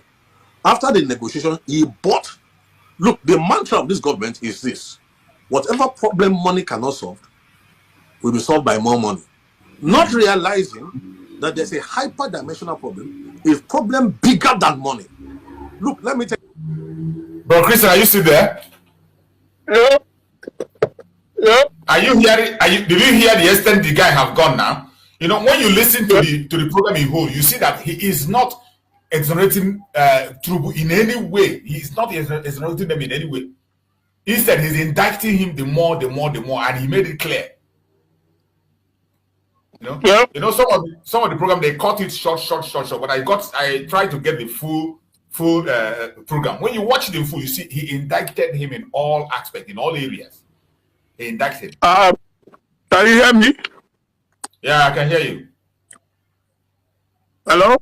After the negotiation, he bought. Look, the mantra of this government is this: whatever problem money cannot solve will be solved by more money. Not realizing that there's a hyper-dimensional problem, a problem bigger than money. Look, let me tell you. Bro, Christian, are you still there? Yeah. Yeah. Are you hearing? Did you hear the extent the guy have gone now? You know, when you listen to the program in whole, you see that he is not exonerating Trubu in any way. He's not exonerating them in any way. Instead, he's indicting him the more, and he made it clear. You know, you know, some of the program they cut it short. But I tried to get the full program. When you watch the full, you see he indicted him in all aspects, in all areas. He indicted. Can you hear me? Yeah, I can hear you. Hello?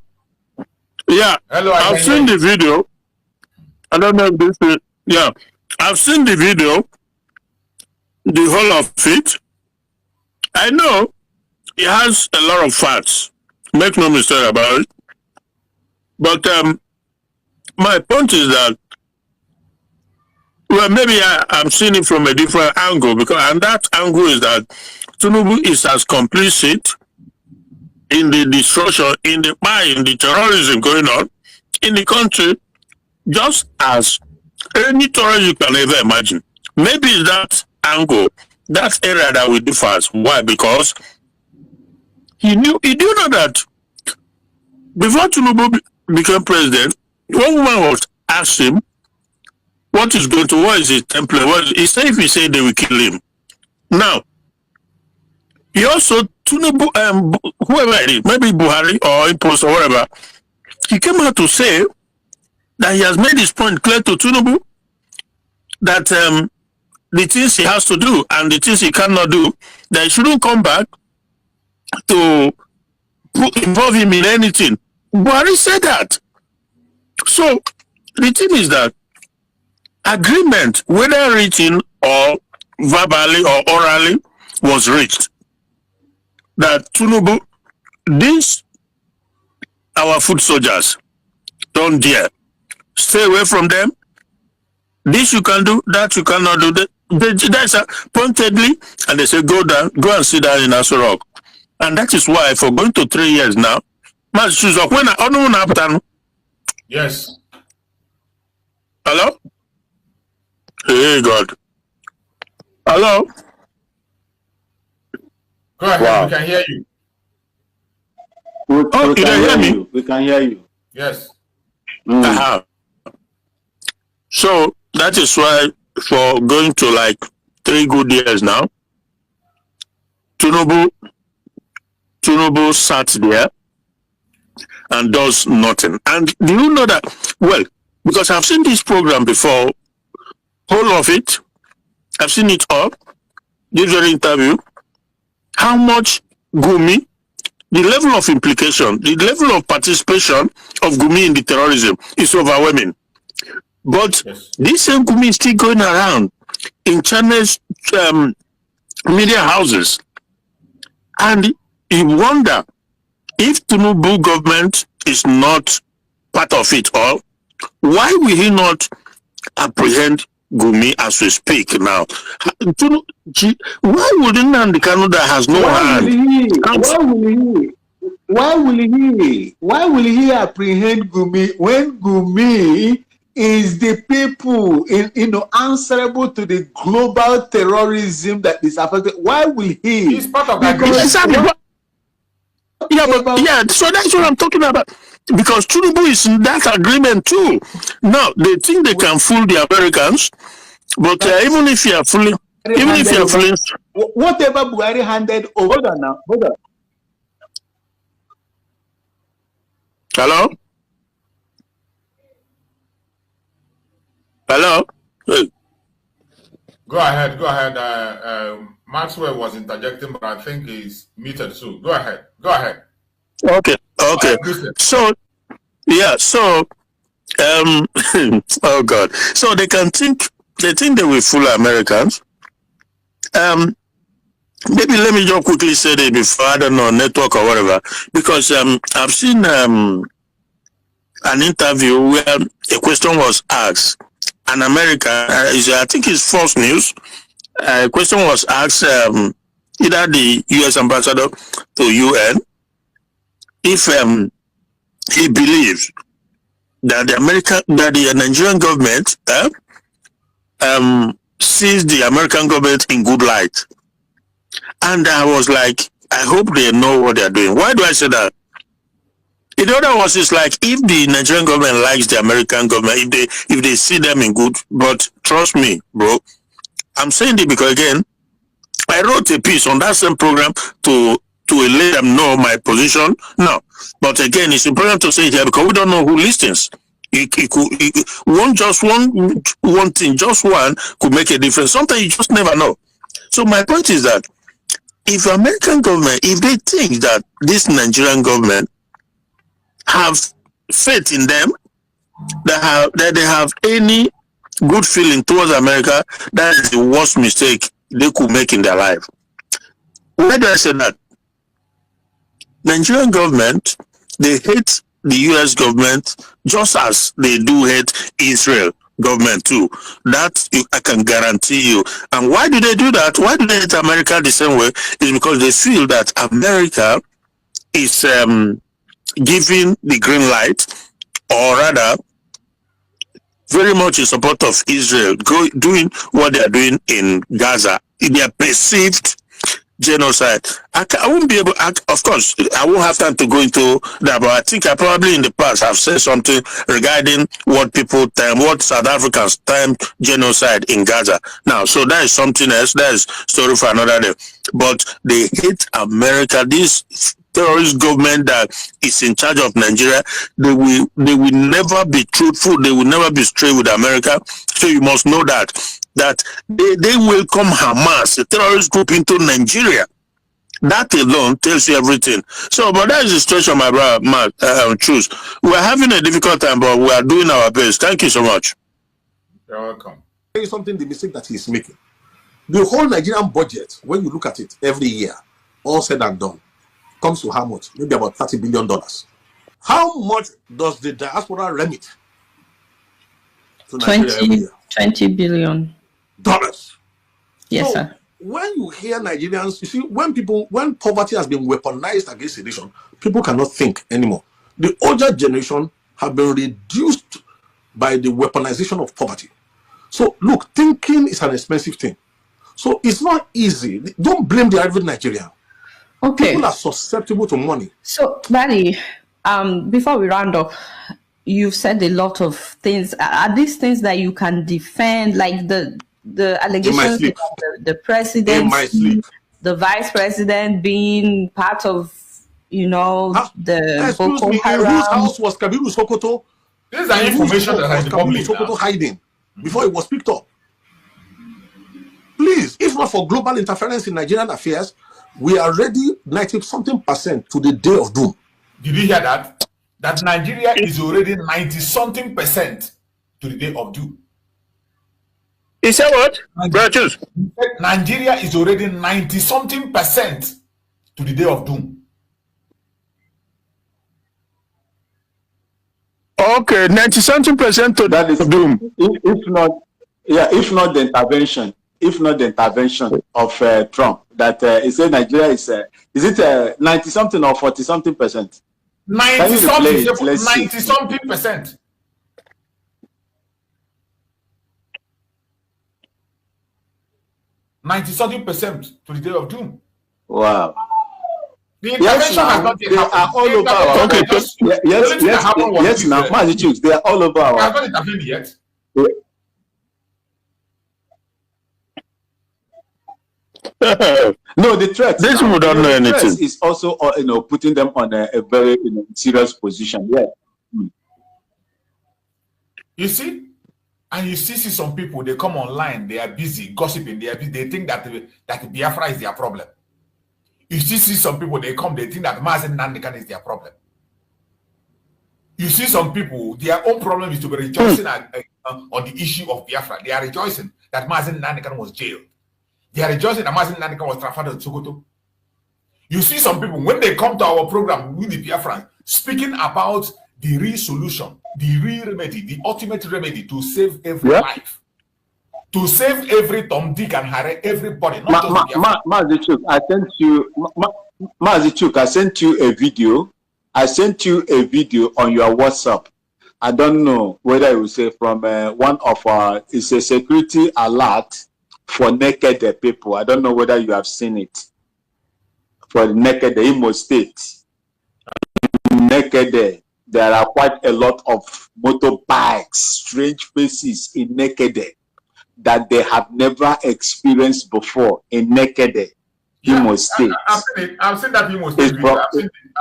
Yeah. Hello, I've seen the video. I don't know if this is, yeah. I've seen the video, the whole of it. I know it has a lot of facts. Make no mistake about it. But my point is that, well, maybe I'm seeing it from a different angle, and that angle is that Tinubu is as complicit in the destruction, in the terrorism going on in the country, just as any terrorist you can ever imagine. Maybe it's that angle, that area that we differ. Why? Because he do know that before Tinubu became president, one woman was asked him what is his template. He said if he said they will kill him. Now, he also, Tinubu, whoever it is, maybe Buhari or Impost or whatever, he came out to say that he has made his point clear to Tinubu that the things he has to do and the things he cannot do, that he shouldn't come back to involve him in anything. Buhari said that. So the thing is that agreement, whether written or verbally or orally, was reached. That Tinubu, these our foot soldiers, don't dare. Stay away from them. This you can do, that you cannot do. That's pointedly, and they say go down, go and sit down in Aso Rock. And that is why for going to 3 years now, yes. Hello? Hey God. Hello? Go ahead, Wow. we can hear you. We you can hear me? We can hear you. Yes. Uh-huh. So that is why for going to like 3 good years now, Tinubu sat there and does nothing. And do you know that? Well, because I've seen this program before, whole of it, I've seen it all, this very interview, how much Gumi, the level of implication, the level of participation of Gumi in the terrorism is overwhelming. But Yes. this same Gumi is still going around in China's media houses. And you wonder if Tinubu government is not part of it all, why will he not apprehend Gumi as we speak now? Why would Nnamdi Kanu that has no hand? Why will he apprehend Gumi when Gumi is the people answerable to the global terrorism that is affected? Why will he? He's part of that. Exactly. Yeah, so that's what I'm talking about. Because Tinubu is in that agreement too. Now they think they can fool the Americans, but even if you are fooling, whatever Buhari handed over. Hold on now. Hold on. Hello. Hello. Go ahead. Maxwell was interjecting, but I think he's muted too. Go ahead. Okay. So, yeah. So, oh God. So they think they will fool Americans. Maybe let me just quickly say it before, I don't know, network or whatever, because I've seen an interview where a question was asked. An American, I think it's false news. A question was asked either the U.S. ambassador to UN if he believes that the Nigerian government sees the American government in good light. And I was like, I hope they know what they're doing. Why do I say that? In other words, it's like if the Nigerian government likes the American government, if they see them in good, but trust me, bro, I'm saying it because again, I wrote a piece on that same program to let them know my position. No, but again, it's important to say it here because we don't know who listens. One thing, just one could make a difference. Sometimes you just never know. So my point is that if American government, if they think that this Nigerian government have faith in them, that they have any good feeling towards America, that is the worst mistake they could make in their life. Why do I say that? Nigerian government, they hate the US government just as they do hate Israel government too. That I can guarantee you. And why do they do that? Why do they hate America the same way? Is because they feel that America is giving the green light, or rather very much in support of Israel doing what they are doing in Gaza. They are perceived genocide. I won't be able, of course, I won't have time to go into that, but I think I probably in the past have said something regarding what South Africans term genocide in Gaza. Now, so that is something else. That is story for another day. But they hate America. This terrorist government that is in charge of Nigeria, they will never be truthful. They will never be straight with America. So you must know that they welcome Hamas, a terrorist group, into Nigeria. That alone tells you everything. So, but that is the situation, my brother, Choose. We are having a difficult time, but we are doing our best. Thank you so much. You're welcome. Tell you something, the mistake that he's making. The whole Nigerian budget, when you look at it every year, all said and done, comes to how much? Maybe about $30 billion. How much does the diaspora remit to Nigeria every year? 20 billion. Dollars. Yes, so, sir. When you hear Nigerians, you see, when poverty has been weaponized against a nation, people cannot think anymore. The older generation have been reduced by the weaponization of poverty. So look, thinking is an expensive thing. So it's not easy. Don't blame the average Nigerian. Okay. People are susceptible to money. So, Daddy, before we round up, you've said a lot of things. Are these things that you can defend, like the allegations about the president, the vice president being part of, the Boko Haram? Whose house was Kabiru Sokoto? This is an information that has Kabiru Sokoto hiding before it was picked up. Please, if not for global interference in Nigerian affairs, we are ready 90-something% to the day of doom. Did you hear that? That Nigeria is already 90-something% to the day of doom. Is that what? Nigeria is already 90-something% to the day of doom. Okay, 90-something% to that is doom. If not the intervention. If not the intervention of Trump, that he said Nigeria is it 90-something or 40-something%? 90-something%. 90-something% to the day of doom. Wow. The intervention has not they are all over our country. Yes, now, Massachusetts, they are all over our. They have not intervened yet. No, the threat. These people don't know anything. Is also, putting them on a very, serious position. Yeah. You see, and you see some people. They come online. They are busy gossiping. They think that Biafra is their problem. You see some people. They come. They think that Mazen Nnamdi is their problem. You see some people. Their own problem is to be rejoicing on the issue of Biafra. They are rejoicing that Mazen Nnamdi was jailed. They are rejoicing that Mazen Nnamdi was transferred to Sokoto. You see some people, when they come to our program with the Biafrans, speaking about the real solution, the real remedy, the ultimate remedy to save every life. To save every Tom, Dick, and Harry, everybody. Not just Mazichuk, I sent you a video. I sent you a video on your WhatsApp. I don't know whether it was from one of our, it's a security alert for naked people. I don't know whether you have seen it. For naked, the Imo State. Naked, there are quite a lot of motorbikes, strange faces in naked that they have never experienced before in naked. Imo State. I've seen that Imo State video.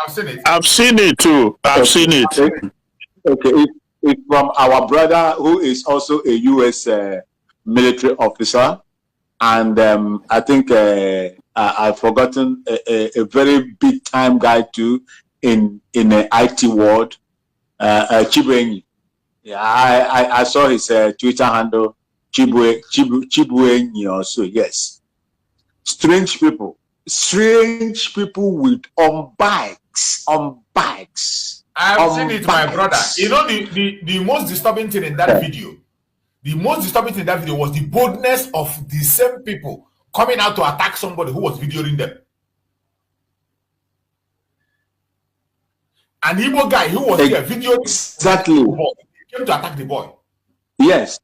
I've seen it. I've seen it too. I've seen it. Okay, it's from our brother who is also a U.S. military officer. And I think I've forgotten a very big time guy too in the IT world, Chibuenyi. Yeah, I saw his Twitter handle, Chibuenyi also. Yes, strange people with on bikes. I've seen it, my brother. You know, the most disturbing thing in that video. The most disturbing thing in that video was the boldness of the same people coming out to attack somebody who was videoing them. An Igbo guy who was here videoing exactly. He came to attack the boy. Yes.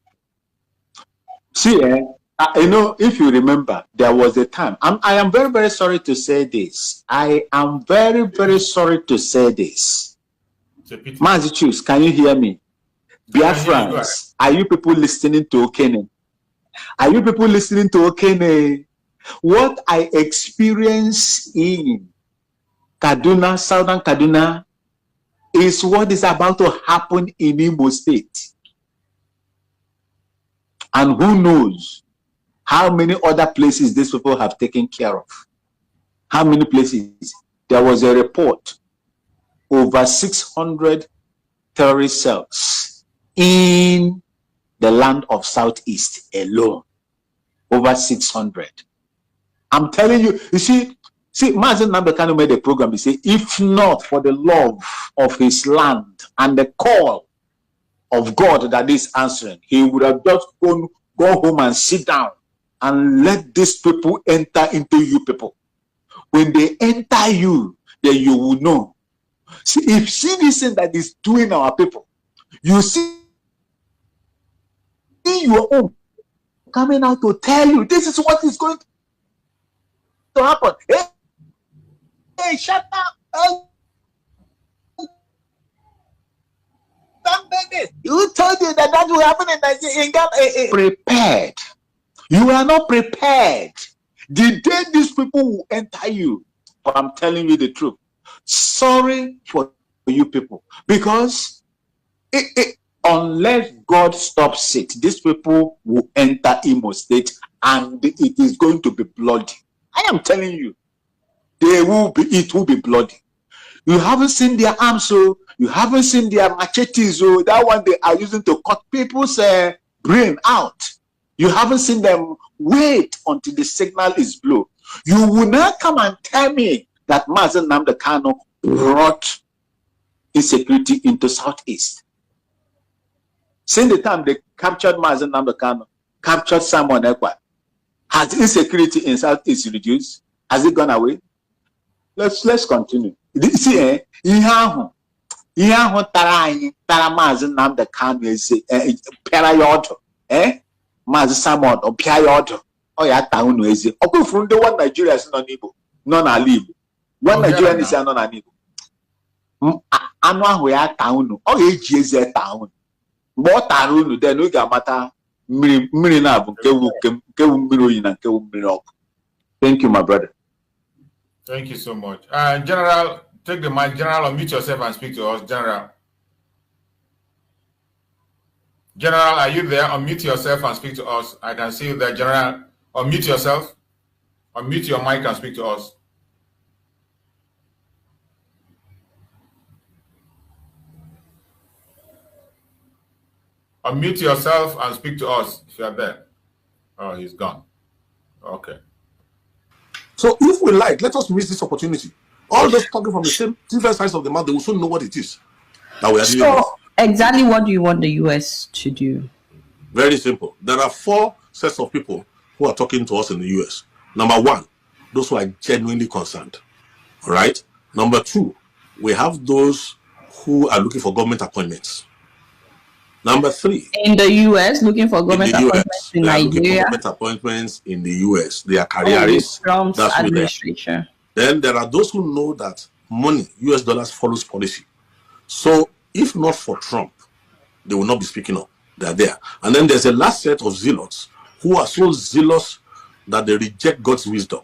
See, you know, if you remember, there was a time. I am very, very sorry to say this. I am very, very sorry to say this. Mazichus, can you hear me? Biafrans, are you people listening to Okene? Are you people listening to Okene? What I experience in Kaduna, Southern Kaduna, is what is about to happen in Imo State. And who knows how many other places these people have taken care of. How many places? There was a report, over 600 terrorist cells in the land of Southeast alone. Over 600. I'm telling you, you see, Mazen Nnamdi made a program. He said, if not for the love of his land and the call of God that is answering, he would have just go home and sit down and let these people enter into you people. When they enter you, then you will know. See, if this thing that is doing our people, you see your own coming out to tell you this is what is going to happen. Hey, shut up! You told you that will happen in Nigeria. Prepared. You are not prepared. The day these people will enter you, but I'm telling you the truth. Sorry for you people, because unless God stops it, these people will enter Imo State and it is going to be bloody. I am telling you, it will be bloody. You haven't seen their arms, so you haven't seen their machetes, so that one they are using to cut people's brain out. You haven't seen them wait until the signal is blown. You will not come and tell me that Mazen Nnamdi Kanu brought insecurity into Southeast. Since the time they captured Mazen Nnamdi Kanu, captured Simon Ekpa, has has in Southeast reduced? Has it gone away? Let's continue. See, tara Mazen Nnamdi Kanu period, Mazen Simon or period. Oh yeah, town is it? Okay, from the one Nigeria is not able, none are live. One Nigerian is not an able. Anwa we are town. Oh, is a town. But town then we got matter. Thank you, my brother. Thank you so much. General, take the mic. General, unmute yourself and speak to us. General, are you there? Unmute yourself and speak to us. I can see you there, General. Unmute yourself. Unmute your mic and speak to us. Unmute yourself and speak to us if you are there. Oh, he's gone. Okay. So if we like, let us miss this opportunity. All those talking from the same different sides of the mouth, they will soon know what it is that we are doing. So exactly what do you want the US to do? Very simple. There are 4 sets of people who are talking to us in the US. Number 1, those who are genuinely concerned. All right. Number 2, we have those who are looking for government appointments. Number 3, in the US, looking for government appointments in Nigeria. Government appointments in the US. They are careerists. Trump's administration. Then there are those who know that money, US dollars, follows policy. So if not for Trump, they will not be speaking up. They are there. And then there's a last set of zealots who are so zealous that they reject God's wisdom.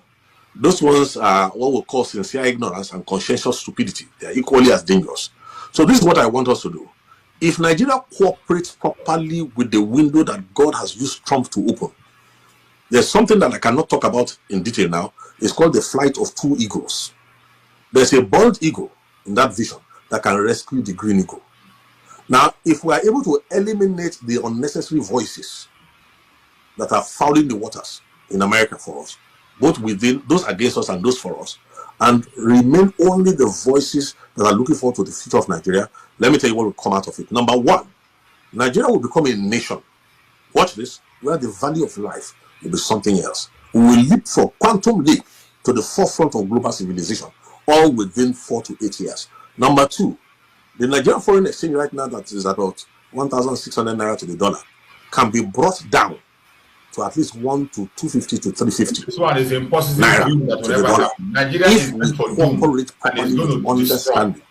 Those ones are what we call sincere ignorance and conscientious stupidity. They are equally as dangerous. So this is what I want us to do. If Nigeria cooperates properly with the window that God has used Trump to open, there's something that I cannot talk about in detail now. It's called the flight of two eagles. There's a bald eagle in that vision that can rescue the green eagle. Now, if we are able to eliminate the unnecessary voices that are fouling the waters in America for us, both within those against us and those for us, and remain only the voices that are looking forward to the future of Nigeria, let me tell you what will come out of it. Number one, Nigeria will become a nation. Watch this, where the value of life will be something else. We will leap for quantum leap to the forefront of global civilization, all within 4 to 8 years. Number two, the Nigerian foreign exchange right now that is about 1,600 naira to the dollar can be brought down to at least 1 to 250 to 350. This one is impossible naira to the dollar. Nigeria if we cooperate properly with understanding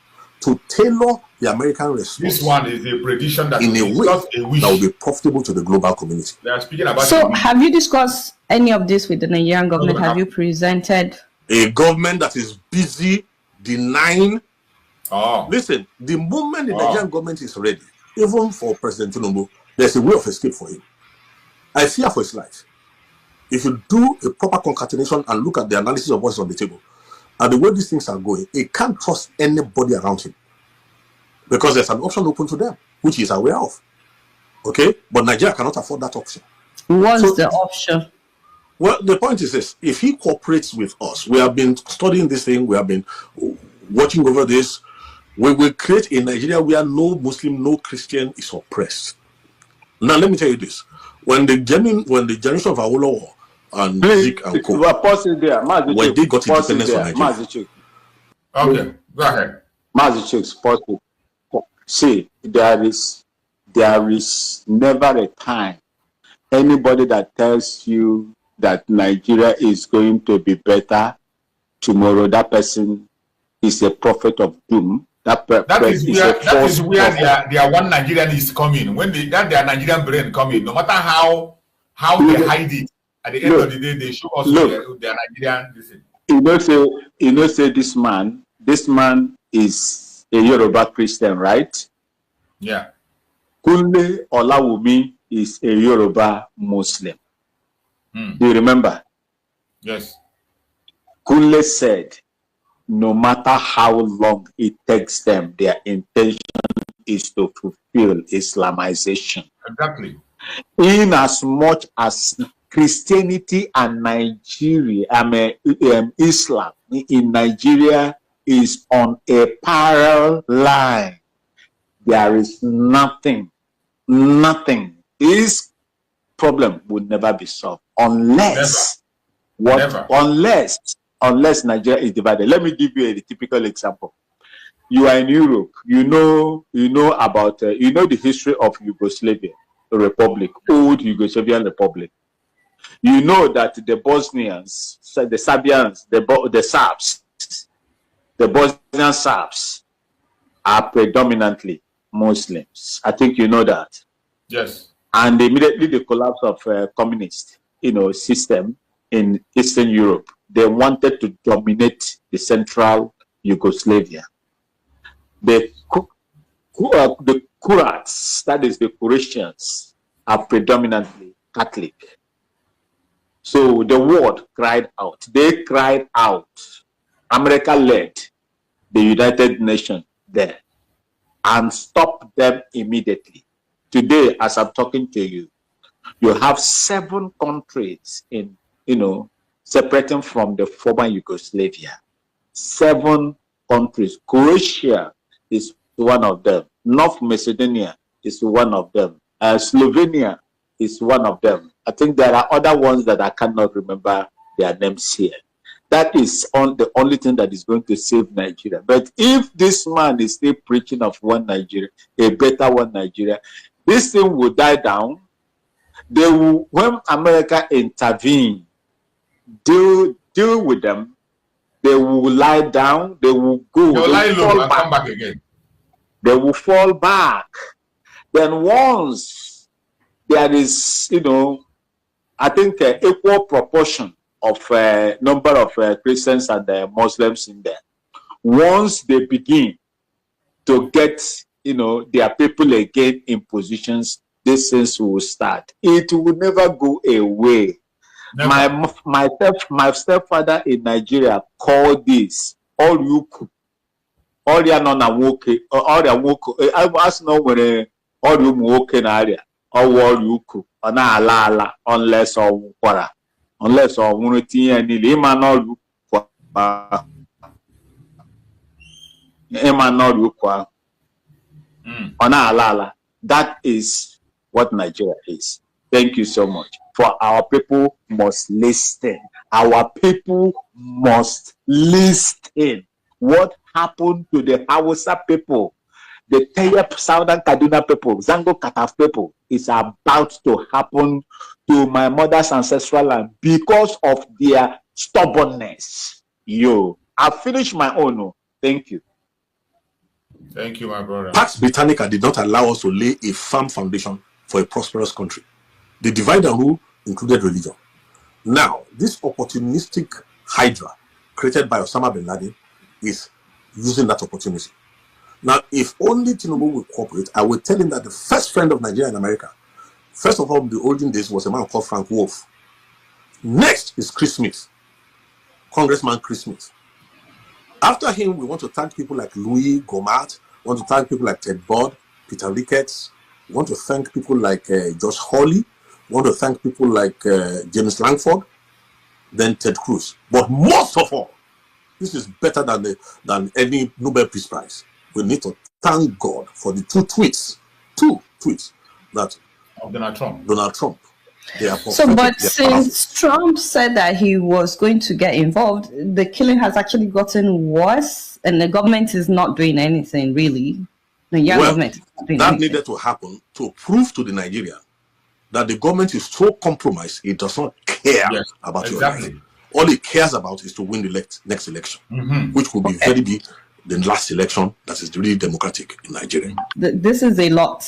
to tailor the American response. This one is a prediction that in a way that will be profitable to the global community. They are speaking about. So, have you discussed any of this with the Nigerian government? Have you presented a government that is busy denying? Oh, listen, the moment the Nigerian government is ready, even for President Tinubu, there's a way of escape for him. I fear for his life. If you do a proper concatenation and look at the analysis of what's on the table and the way these things are going, he can't trust anybody around him because there's an option open to them, which he's aware of. Okay, but Nigeria cannot afford that option. What's the option? Well, the point is this: if he cooperates with us, we have been studying this thing, we have been watching over this. We will create a Nigeria where no Muslim, no Christian is oppressed. Now, let me tell you this: when the generation of Awolowo and Zik and Co, when they got independence from Nigeria. Okay, go ahead. See, there is never a time anybody that tells you that Nigeria is going to be better tomorrow, that person is a prophet of doom. That is where their one Nigerian is coming. When their Nigerian brain coming, no matter how they hide it, at the end of the day, they show us their Nigerian. Say this man is a Yoruba Christian, right? Yeah. Kunle Olawumi is a Yoruba Muslim. Do you remember? Yes. Kunle said, no matter how long it takes them, their intention is to fulfill Islamization. Exactly. In as much as Christianity and Nigeria, Islam in Nigeria is on a parallel line, there is nothing. This problem will never be solved unless unless Nigeria is divided. Let me give you a typical example. You are in Europe. You know about the history of Yugoslavia Republic, old Yugoslavian Republic. You know that the Bosnians, the Serbians, the Serbs, the Bosnian Serbs are predominantly Muslims. I think you know that. Yes. And immediately the collapse of communist, system in Eastern Europe, they wanted to dominate the central Yugoslavia. The Croats, that is the Croatians, are predominantly Catholic. So the world cried out. They cried out. America led the United Nations there and stopped them immediately. Today, as I'm talking to you, you have 7 countries in, separating from the former Yugoslavia. 7 countries. Croatia is one of them. North Macedonia is one of them. Slovenia is one of them. I think there are other ones that I cannot remember their names here. That is the only thing that is going to save Nigeria. But if this man is still preaching of one Nigeria, a better one Nigeria, this thing will die down. They will, when America intervene, deal with them, they will lie down, they will go, they will lie low and come back again. They will fall back. Then once there is, I think equal proportion of number of Christians and Muslims in there, once they begin to get, their people again in positions, this things will start. It will never go away. My stepfather in Nigeria called this all you all ya no na woke all ya woke as no were all you woke na area all you na ala unless or kwara unless or wonu tinye ni ma no lu kwa ma no lu kwa na ala. That is what Nigeria is. Thank you so much. For our people must listen. Our people must listen. What happened to the Hausa people, the Tayep Southern Kaduna people, Zango Kataf people, is about to happen to my mother's ancestral land because of their stubbornness. I've finished my own. Thank you. Thank you, my brother. Pax Britannica did not allow us to lay a firm foundation for a prosperous country. The divide and rule included religion. Now, this opportunistic hydra created by Osama bin Laden is using that opportunity. Now, if only Tinubu will cooperate, I will tell him that the first friend of Nigeria in America, first of all, in the olden days, was a man called Frank Wolf. Next is Chris Smith, Congressman Chris Smith. After him, we want to thank people like Louis Gohmert, we want to thank people like Ted Budd, Peter Ricketts, we want to thank people like Josh Hawley, we want to thank people like James Langford, then Ted Cruz. But most of all, this is better than any Nobel Peace Prize. We need to thank God for the two tweets that of Donald Trump. So, but since Trump said that he was going to get involved, the killing has actually gotten worse, and the government is not doing anything really. The government is not doing anything. Needed to happen to prove to the Nigerian that the government is so compromised it does not care about your life. All it cares about is to win the next election, which will be the last election that is really democratic in Nigeria. This is a lot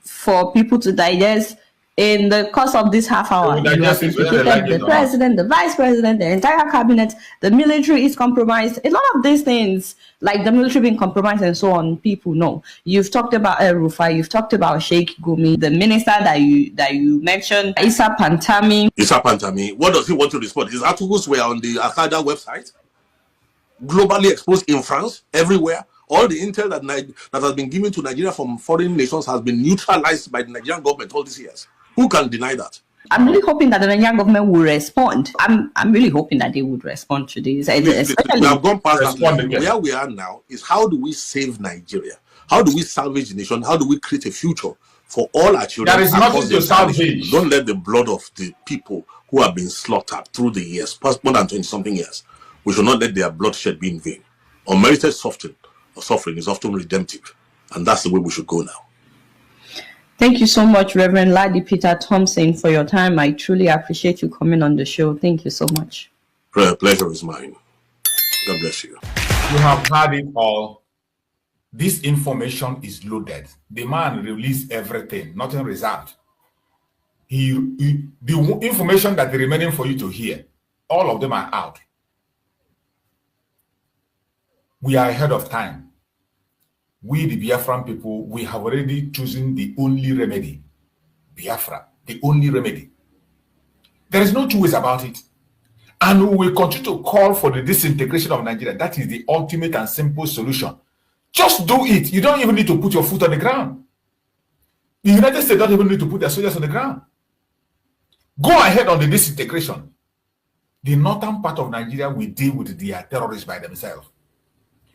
for people to digest. In the course of this half hour, you have implicated the president, the vice president, the entire cabinet, the military is compromised. A lot of these things, like the military being compromised and so on, people know. You've talked about El Rufai, you've talked about Sheikh Gumi, the minister that you mentioned, Issa Pantami. What does he want to respond? His articles were on the Al-Qaeda website, globally exposed in France, everywhere. All the intel that has been given to Nigeria from foreign nations has been neutralized by the Nigerian government all these years. Who can deny that? I'm really hoping that the Nigerian government will respond. I'm really hoping that they would respond to this. We have gone past that. Where we are now is how do we save Nigeria? How do we salvage the nation? How do we create a future for all our children? There is nothing to salvage. Don't let the blood of the people who have been slaughtered through the years, past more than 20-something years, we should not let their bloodshed be in vain. Unmerited suffering is often redemptive, and that's the way we should go now. Thank you so much, Reverend Ladi Peter Thompson, for your time. I truly appreciate you coming on the show. Thank you so much. Pleasure is mine. God bless you. You have had it all. This information is loaded. The man released everything, nothing reserved. The information that is remaining for you to hear, all of them are out. We are ahead of time. We, the Biafran people, we have already chosen the only remedy. Biafra, the only remedy. There is no two ways about it. And we will continue to call for the disintegration of Nigeria. That is the ultimate and simple solution. Just do it. You don't even need to put your foot on the ground. The United States don't even need to put their soldiers on the ground. Go ahead on the disintegration. The northern part of Nigeria will deal with their terrorists by themselves.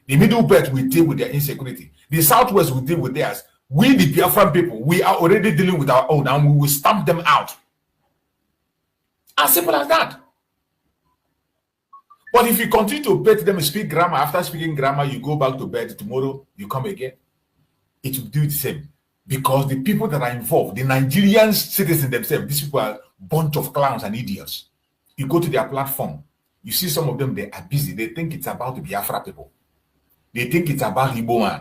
The middle belt will deal with their insecurity. The southwest will deal with theirs. We, the Biafran people, we are already dealing with our own, and we will stamp them out. As simple as that. But if you continue to bet them speak grammar, after speaking grammar, you go back to bed, tomorrow you come again, it will do the same. Because the people that are involved, the Nigerian citizens themselves, these people are a bunch of clowns and idiots. You go to their platform, you see some of them, they are busy. They think it's about the Biafra people. They think it's about Igbo man.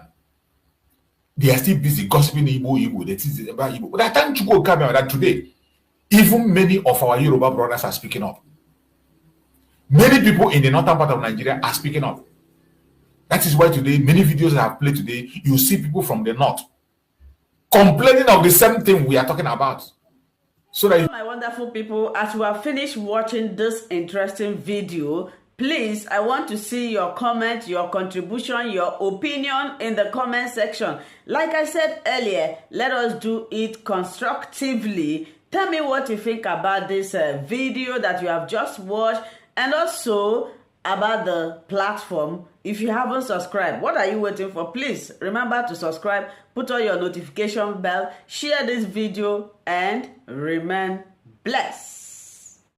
They are still busy gossiping Igbo. They think it's about Igbo. But I thank you go Kabia that today, even many of our Yoruba brothers are speaking up. Many people in the northern part of Nigeria are speaking up. That is why today, many videos I have played today, you see people from the north complaining of the same thing we are talking about. So that my wonderful people, as we have finished watching this interesting video, please, I want to see your comment, your contribution, your opinion in the comment section. Like I said earlier, let us do it constructively. Tell me what you think about this video that you have just watched, and also about the platform. If you haven't subscribed, what are you waiting for? Please remember to subscribe, put on your notification bell, share this video, and remain blessed.